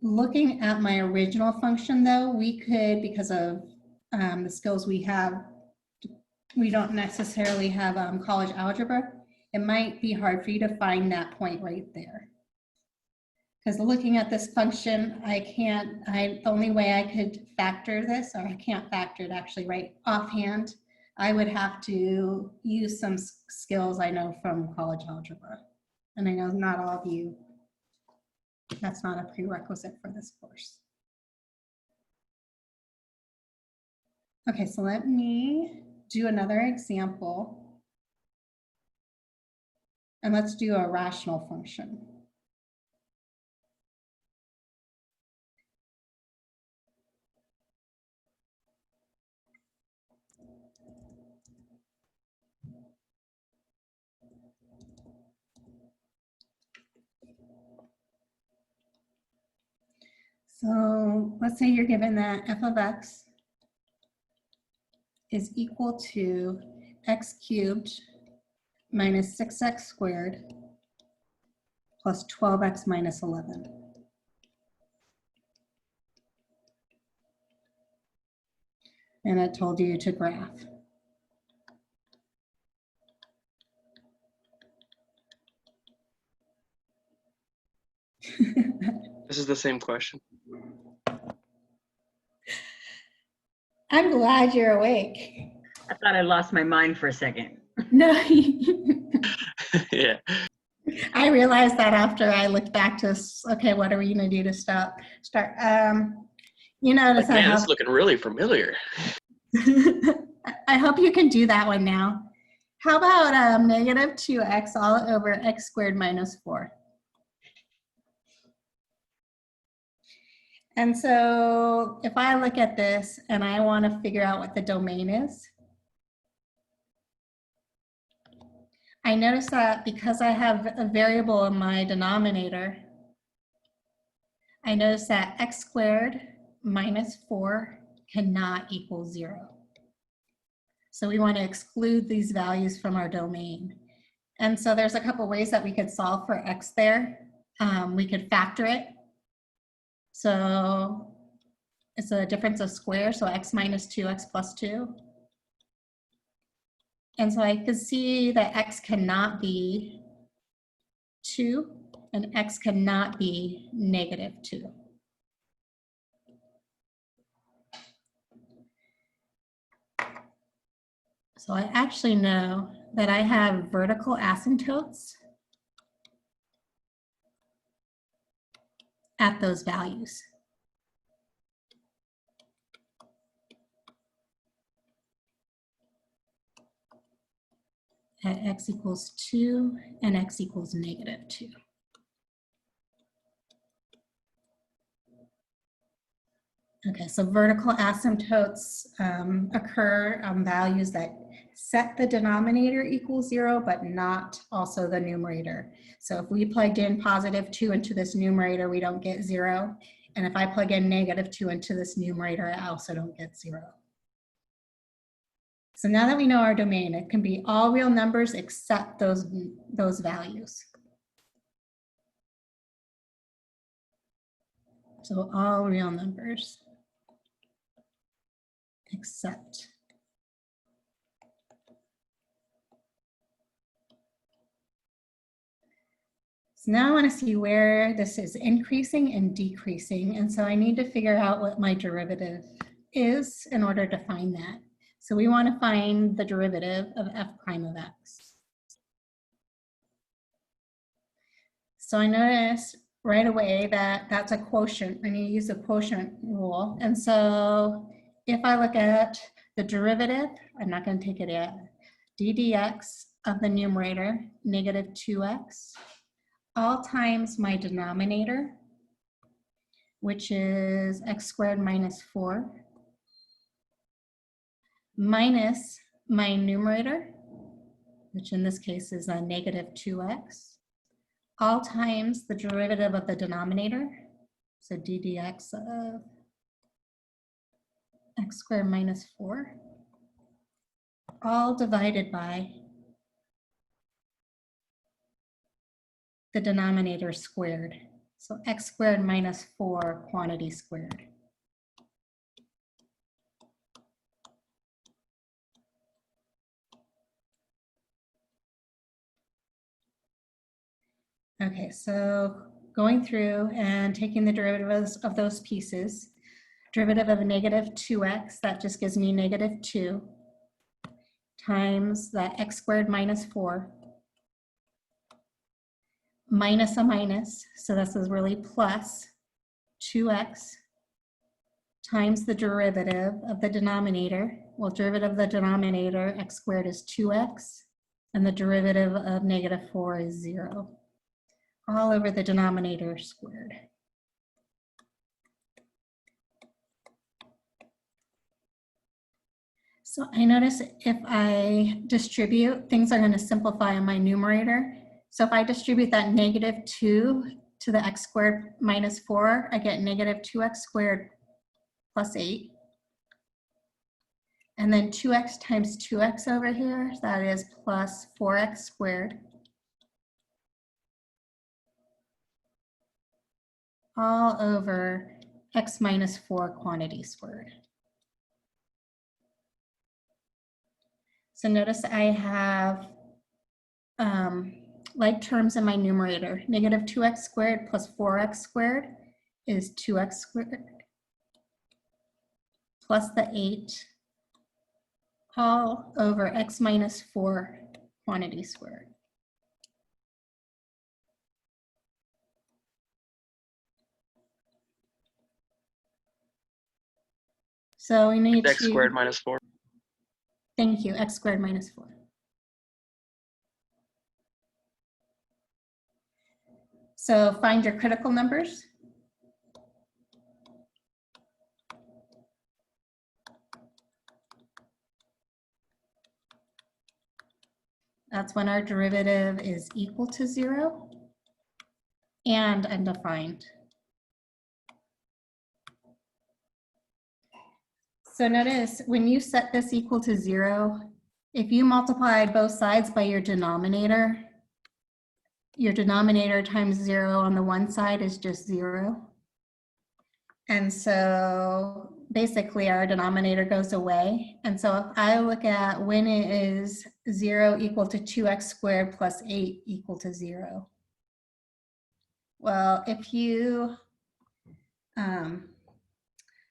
Looking at my original function though, we could, because of the skills we have, we don't necessarily have college algebra. It might be hard for you to find that point right there. Because looking at this function, the only way I could factor this, or I can't factor it actually right offhand, I would have to use some skills I know from college algebra. And I know not all of you, that's not a prerequisite for this course. Okay, so let me do another example. And let's do a rational function. So let's say you're given that f of x is equal to x cubed minus 6x squared plus 12x minus 11. And it told you to graph. This is the same question. I'm glad you're awake. I thought I lost my mind for a second. No, Yeah. I realized that after I looked back to, okay, what are we gonna do to start? You notice Like, man, I this have, is looking really familiar. I hope you can do that one now. How about negative 2x all over x squared minus 4? And so if I look at this and I want to figure out what the domain is, I notice that because I have a variable in my denominator, I notice that x squared minus 4 cannot equal 0. So we want to exclude these values from our domain. And so there's a couple ways that we could solve for x there. We could factor it. So it's a difference of squares, so x minus 2x plus 2. And so I could see that x cannot be 2 and x cannot be negative 2. So I actually know that I have vertical asymptotes at those values. At x equals 2 and x equals negative 2. Okay, so vertical asymptotes occur on values that set the denominator equals 0, but not also the numerator. So if we plugged in positive 2 into this numerator, we don't get 0. And if I plug in negative 2 into this numerator, I also don't get 0. So now that we know our domain, it can be all real numbers except those values. So all real numbers except. So now I want to see where this is increasing and decreasing. And so I need to figure out what my derivative is in order to find that. So we want to find the derivative of f prime of x. So I notice right away that that's a quotient, and you use the quotient rule. And so if I look at the derivative, I'm not going to take it yet, d dx of the numerator, negative 2x, all times my denominator, which is x squared minus 4, minus my numerator, which in this case is a negative 2x, all times the derivative of the denominator, so d dx of x squared minus 4, all divided by the denominator squared. So x squared minus 4 quantity squared. Okay, so going through and taking the derivatives of those pieces, derivative of a negative 2x, that just gives me negative 2, times that x squared minus 4, minus a minus, so this is really plus 2x, times the derivative of the denominator. Well, derivative of the denominator, x squared is 2x, and the derivative of negative 4 is 0. All over the denominator squared. So I notice if I distribute, things are going to simplify on my numerator. So if I distribute that negative 2 to the x squared minus 4, I get negative 2x squared plus 8. And then 2x times 2x over here, that is plus 4x squared. All over x minus 4 quantity squared. So notice I have like terms in my numerator. Negative 2x squared plus 4x squared is 2x squared plus the 8 all over x minus 4 quantity squared. So we need X to, squared minus 4. thank you, x squared minus 4. So find your critical numbers. That's when our derivative is equal to 0 and undefined. So notice when you set this equal to 0, if you multiply both sides by your denominator times 0 on the one side is just 0. And so basically our denominator goes away. And so if I look at when it is 0 equal to 2x squared plus 8 equal to 0. Well, if you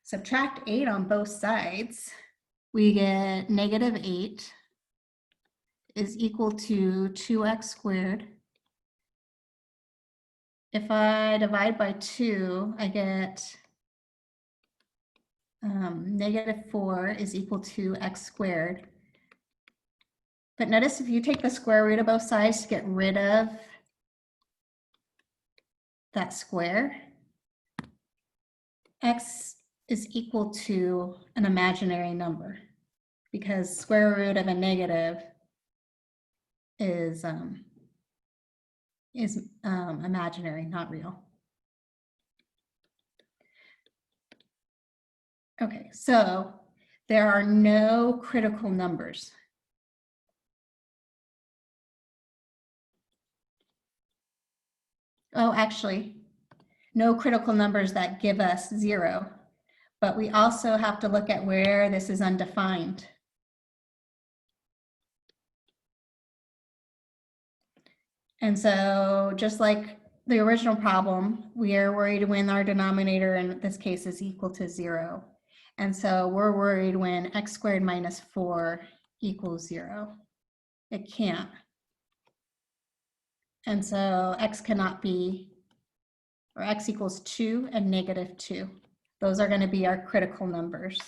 subtract 8 on both sides, we get negative 8 is equal to 2x squared. If I divide by 2, I get negative 4 is equal to x squared. But notice if you take the square root of both sides to get rid of that square, x is equal to an imaginary number because square root of a negative is imaginary, not real. Okay, so there are no critical numbers. Oh, actually, no critical numbers that give us 0, but we also have to look at where this is undefined. And so just like the original problem, we are worried when our denominator in this case is equal to 0. And so we're worried when x squared minus 4 equals 0. It can't. And so x cannot be or x equals 2 and negative 2. Those are going to be our critical numbers.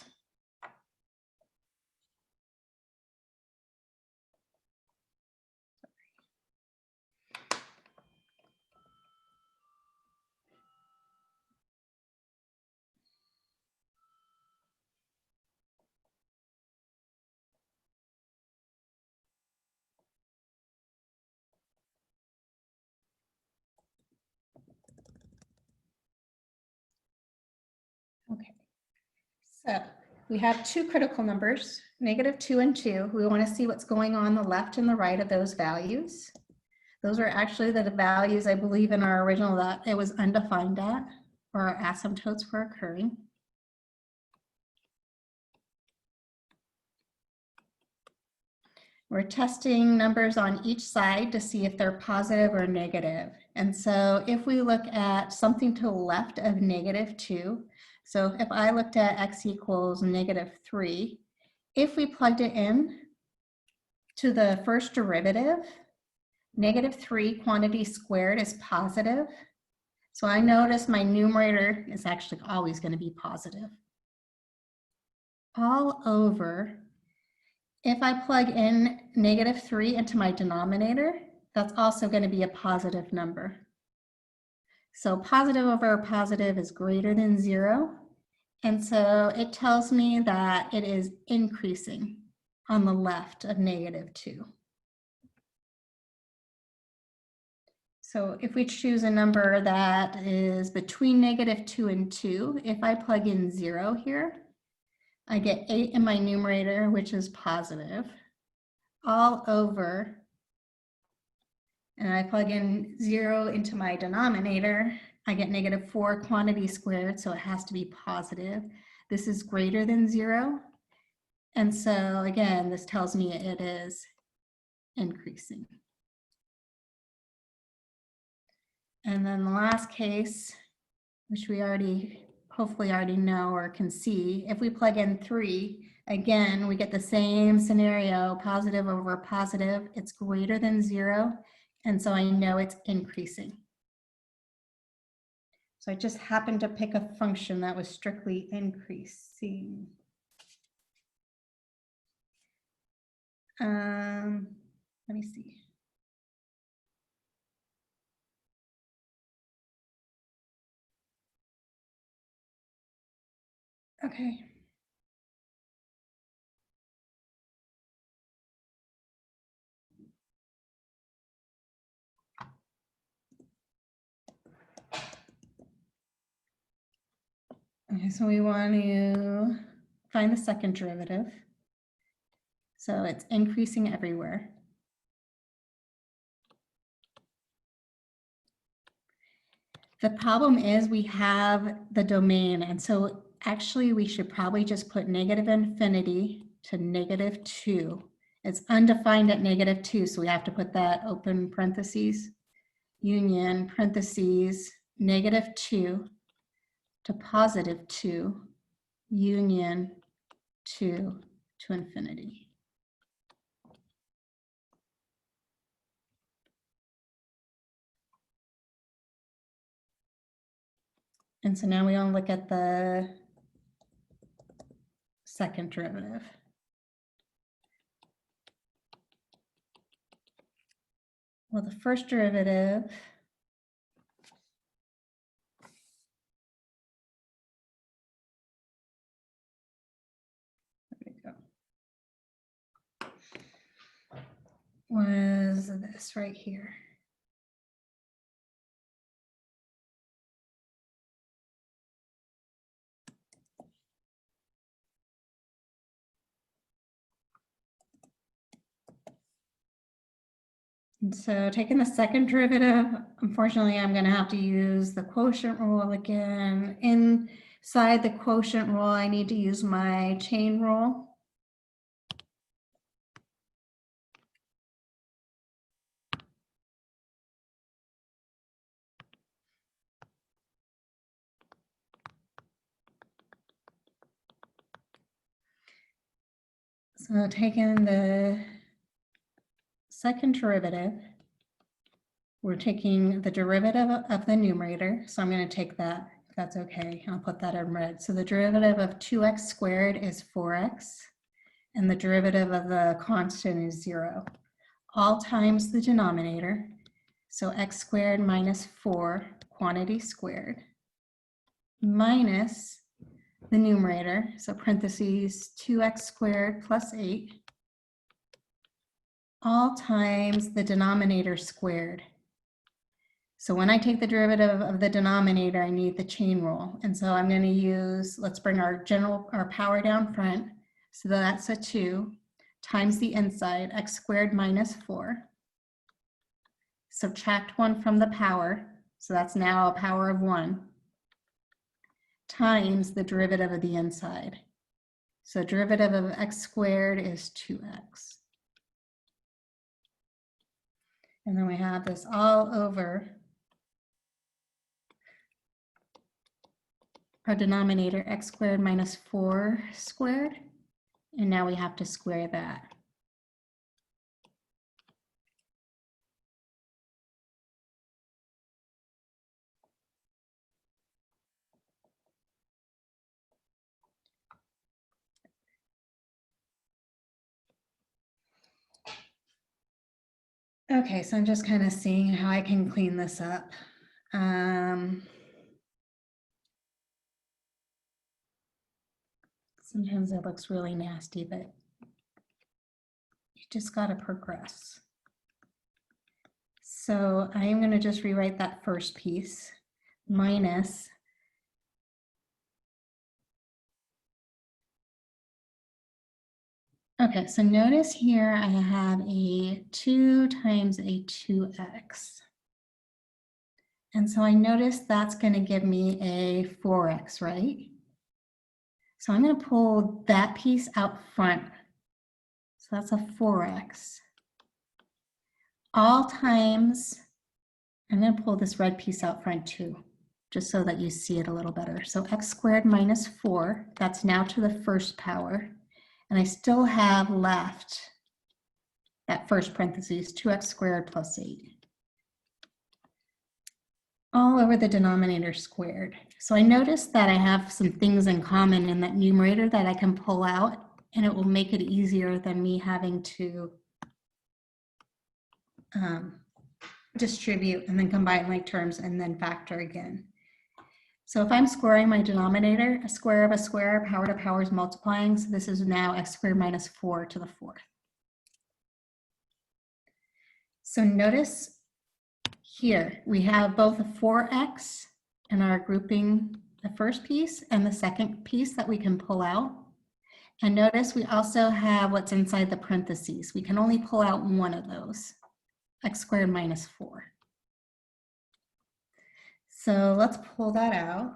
Okay, so we have two critical numbers, negative 2 and 2. We want to see what's going on the left and the right of those values. Those are actually the values, I believe, in our original that it was undefined at, or our asymptotes were occurring. We're testing numbers on each side to see if they're positive or negative. And so if we look at something to the left of negative 2, so if I looked at x equals negative 3, if we plugged it in to the first derivative, negative 3 quantity squared is positive. So I notice my numerator is actually always going to be positive. All over, if I plug in negative 3 into my denominator, that's also going to be a positive number. So positive over positive is greater than 0. And so it tells me that it is increasing on the left of negative 2. So if we choose a number that is between negative 2 and 2, if I plug in 0 here, I get 8 in my numerator, which is positive, all over, and I plug in 0 into my denominator, I get negative 4 quantity squared, so it has to be positive. This is greater than 0, and so again, this tells me it is increasing. And then the last case, which we hopefully already know or can see, if we plug in 3, again, we get the same scenario, positive over positive, it's greater than 0, and so I know it's increasing. So I just happened to pick a function that was strictly increasing. Let me see. Okay. Okay, so we want to find the second derivative. So it's increasing everywhere. The problem is we have the domain, and so actually we should probably just put negative infinity to negative 2. It's undefined at negative 2, so we have to put that open parentheses, union parentheses, negative 2 to positive 2, union 2 to infinity. And so now we want to look at the second derivative. Well, the first derivative, there we go, was this right here. And so taking the second derivative, unfortunately, I'm going to have to use the quotient rule again. Inside the quotient rule, I need to use my chain rule. So taking the second derivative, we're taking the derivative of the numerator. So I'm going to take that, if that's okay. I'll put that in red. So the derivative of 2x squared is 4x, and the derivative of the constant is 0. All times the denominator. So x squared minus 4, quantity squared, minus the numerator, so parentheses 2x squared plus 8, all times the denominator squared. So when I take the derivative of the denominator, I need the chain rule. And so I'm going to use, let's bring our power down front. So that's a 2 times the inside, x squared minus 4. Subtract 1 from the power, so that's now a power of 1, times the derivative of the inside. So derivative of x squared is 2x. And then we have this all over our denominator, x squared minus 4 squared. And now we have to square that. Okay, so I'm just kind of seeing how I can clean this up. Sometimes it looks really nasty, but you just got to progress. So I am going to just rewrite that first piece, minus okay, so notice here I have a 2 times a 2x. And so I notice that's going to give me a 4x, right? So I'm going to pull that piece out front. So that's a 4x. All times, I'm going to pull this red piece out front too, just so that you see it a little better. So x squared minus 4, that's now to the first power. And I still have left that first parentheses, 2x squared plus 8. All over the denominator squared. So I noticed that I have some things in common in that numerator that I can pull out, and it will make it easier than me having to distribute and then combine like terms and then factor again. So if I'm squaring my denominator, a square of a square, power to power is multiplying. So this is now x squared minus 4 to the 4th. So notice here we have both a 4x in our grouping, the first piece and the second piece that we can pull out. And notice we also have what's inside the parentheses. We can only pull out one of those, x squared minus 4. So let's pull that out.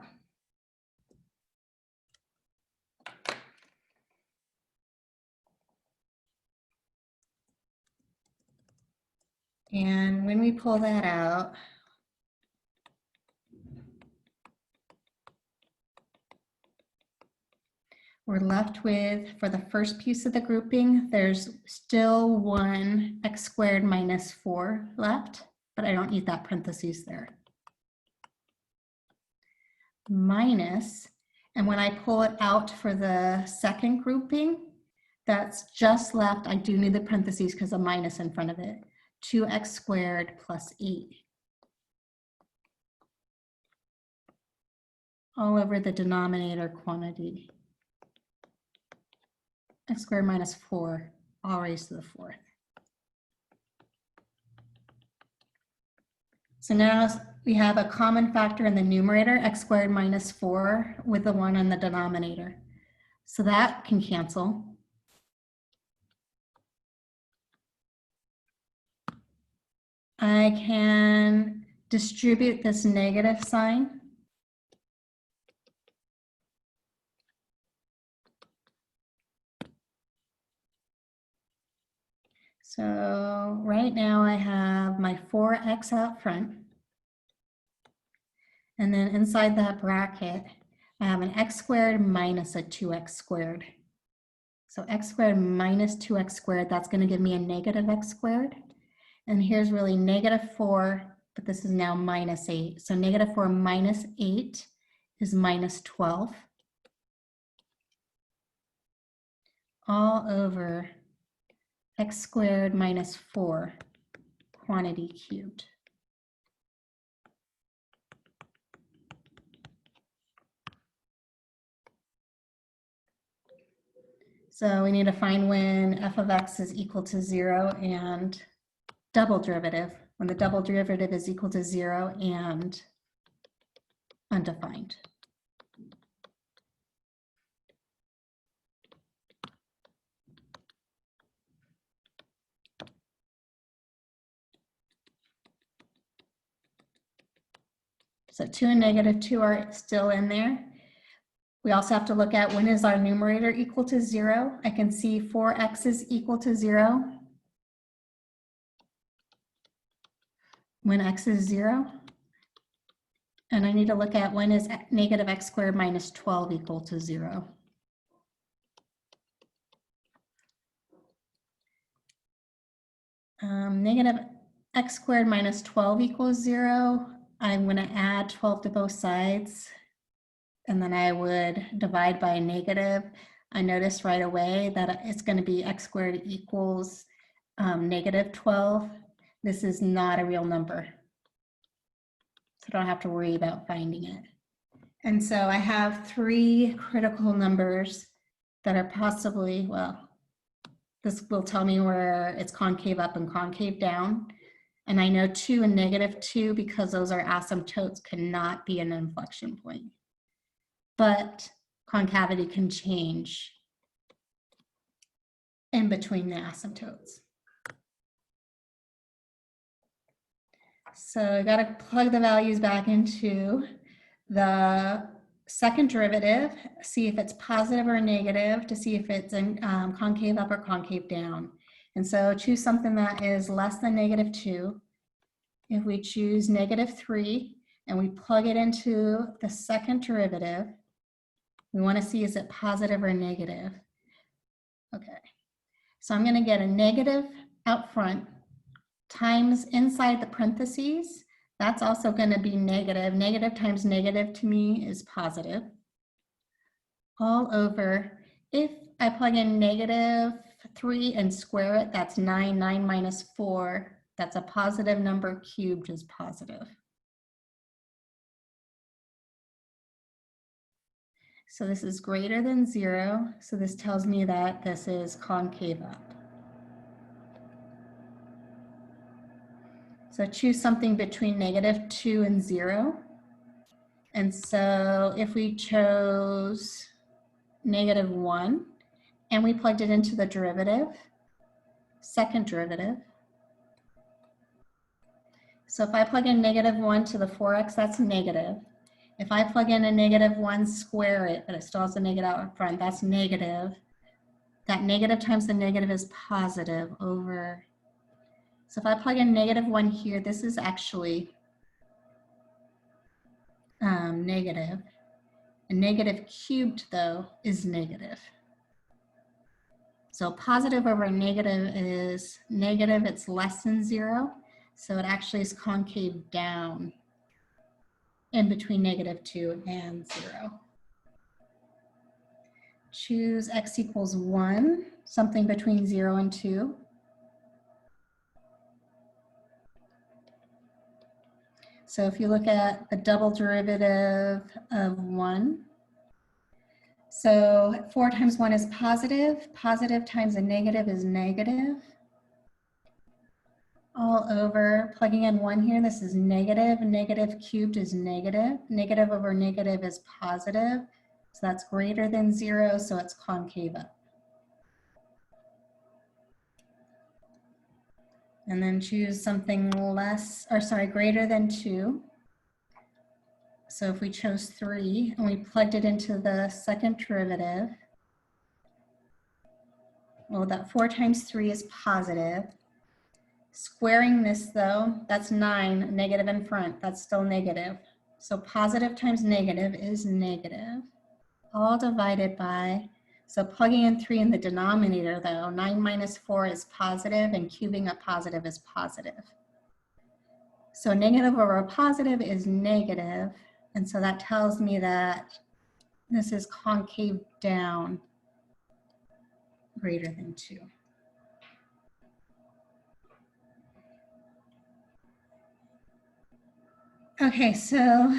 And when we pull that out, we're left with, for the first piece of the grouping, there's still one x squared minus 4 left, but I don't need that parentheses there. Minus, and when I pull it out for the second grouping, that's just left, I do need the parentheses because a minus in front of it, 2x squared plus 8. All over the denominator quantity. X squared minus 4, all raised to the 4th. So now we have a common factor in the numerator, x squared minus 4, with the 1 in the denominator. So that can cancel. I can distribute this negative sign. So right now I have my 4x out front. And then inside that bracket, I have an x squared minus a 2x squared. So x squared minus 2x squared, that's going to give me a negative x squared. And here's really negative 4 but this is now minus 8. So negative 4 minus 8 is minus 12. All over x squared minus 4 quantity cubed. So we need to find when f of x is equal to 0 and double derivative, when the double derivative is equal to 0 and undefined. So 2 and negative 2 are still in there. We also have to look at when is our numerator equal to 0. I can see 4x is equal to 0 when x is 0. And I need to look at when is negative x squared minus 12 equal to 0. Negative x squared minus 12 equals 0. I'm going to add 12 to both sides, and then I would divide by a negative. I noticed right away that it's going to be x squared equals negative 12. This is not a real number, so I don't have to worry about finding it. And so I have 3 critical numbers that are possibly, well, this will tell me where it's concave up and concave down. And I know 2 and negative 2, because those are asymptotes, cannot be an inflection point. But concavity can change in between the asymptotes. So I got to plug the values back into the second derivative, see if it's positive or negative, to see if it's in, concave up or concave down. And so choose something that is less than negative 2. If we choose negative 3 and we plug it into the second derivative, we want to see, is it positive or negative? Okay, so I'm going to get a negative out front times inside the parentheses. That's also going to be negative. Negative times negative to me is positive. All over, if I plug in negative 3 and square it, that's 9. 9 minus 4, that's a positive number cubed is positive. So this is greater than 0. So this tells me that this is concave up. So choose something between negative 2 and 0. And so if we chose negative 1 and we plugged it into the derivative, second derivative. So if I plug in negative 1 to the 4x, that's negative. If I plug in a negative 1, square it, but it still has a negative out in front, that's negative. That negative times the negative is positive over. So if I plug in negative 1 here, this is actually negative. A negative cubed, though, is negative. So positive over negative is negative, it's less than 0. So it actually is concave down in between negative 2 and 0. Choose x equals 1, something between 0 and 2. So if you look at the double derivative of 1, so 4 times 1 is positive. Positive times a negative is negative. All over, plugging in 1 here, this is negative. Negative cubed is negative. Negative over negative is positive. So that's greater than 0, so it's concave up. And then choose something less, or sorry, greater than 2. So if we chose 3 and we plugged it into the second derivative, well, that 4 times 3 is positive. Squaring this though, that's 9, negative in front, that's still negative. So positive times negative is negative, all divided by, so plugging in 3 in the denominator though, 9 minus 4 is positive and cubing up positive is positive. So negative over positive is negative, and so that tells me that this is concave down greater than 2. Okay, so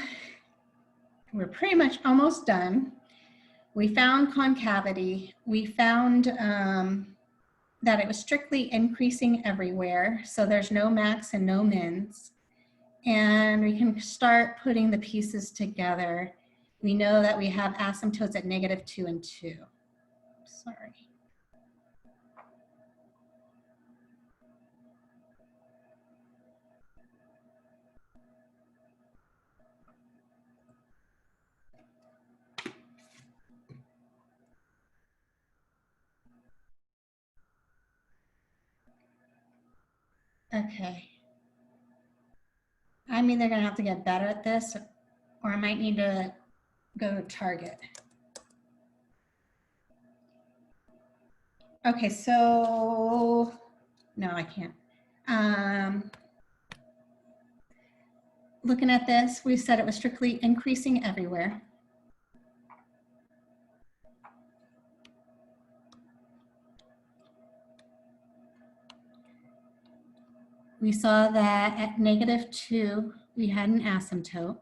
we're pretty much almost done. We found concavity. We found that it was strictly increasing everywhere, so there's no max and no mins. And we can start putting the pieces together. We know that we have asymptotes at -2 and 2. Sorry. Okay. I'm either gonna have to get better at this, or I might need to go to target. Okay, so, no, I can't. Looking at this, we said it was strictly increasing everywhere. We saw that at -2, we had an asymptote.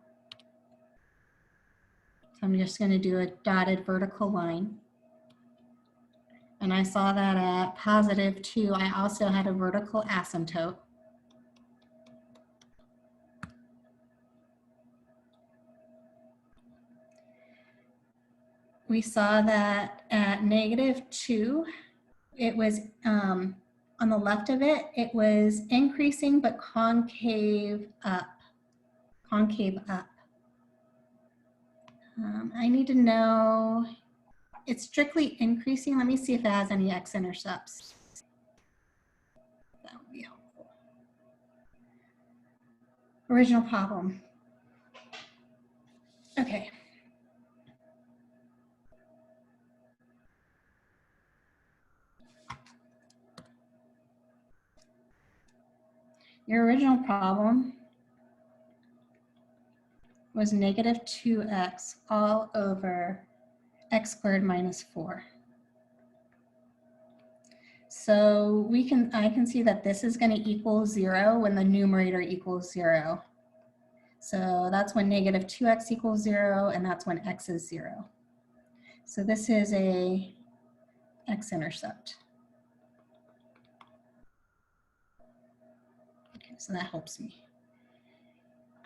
So I'm just going to do a dotted vertical line. And I saw that at +2, I also had a vertical asymptote. We saw that at -2, it was on the left of it, it was increasing but concave up. Concave up. I need to know, it's strictly increasing. Let me see if it has any X-intercepts. That would be helpful. Original problem. Okay. Your original problem was -2x all over x squared minus 4. So I can see that this is going to equal 0 when the numerator equals 0. So that's when -2x equals 0, and that's when x is 0. So this is a x-intercept. Okay, so that helps me.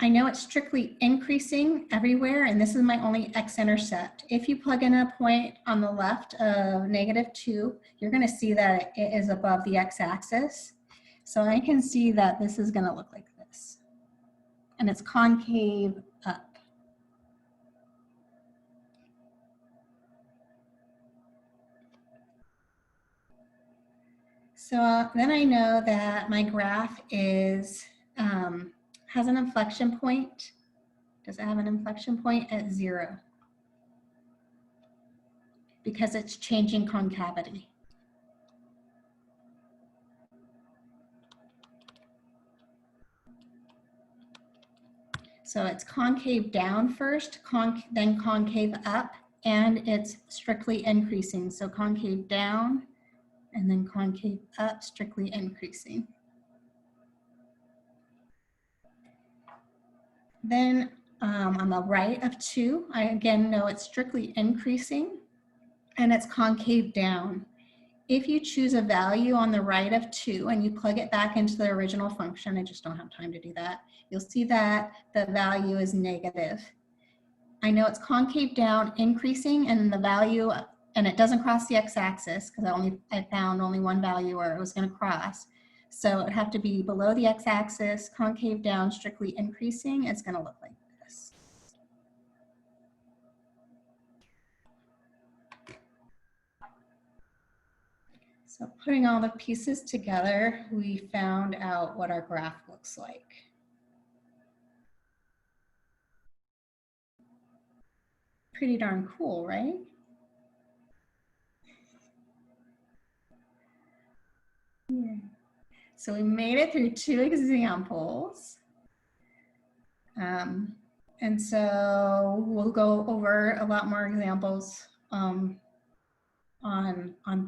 I know it's strictly increasing everywhere, and this is my only x-intercept. If you plug in a point on the left of -2, you're going to see that it is above the x-axis. So I can see that this is going to look like this. And it's concave up. So then I know that my graph is has an inflection point. Does it have an inflection point at 0? Because it's changing concavity. So it's concave down first, then concave up, and it's strictly increasing. So concave down, and then concave up, strictly increasing. Then on the right of 2, I again know it's strictly increasing, and it's concave down. If you choose a value on the right of 2 and you plug it back into the original function, I just don't have time to do that, you'll see that the value is negative. I know it's concave down, increasing, and the value, and it doesn't cross the x-axis because I found only one value where it was going to cross. So it would have to be below the x-axis, concave down, strictly increasing. It's going to look like this. So putting all the pieces together, we found out what our graph looks like. Pretty darn cool, right? Yeah. So we made it through 2 examples. And so we'll go over a lot more examples on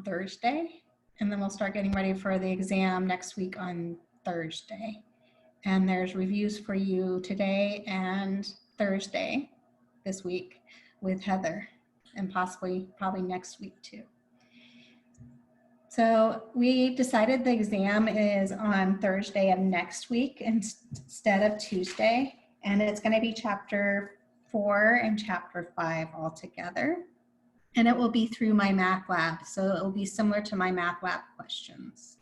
Thursday, and then we'll start getting ready for the exam next week on Thursday. And there's reviews for you today and Thursday this week with Heather, and probably next week too. So we decided the exam is on Thursday of next week instead of Tuesday, and it's going to be chapter 4 and chapter 5 all together. And it will be through my math lab, so it will be similar to my math lab questions.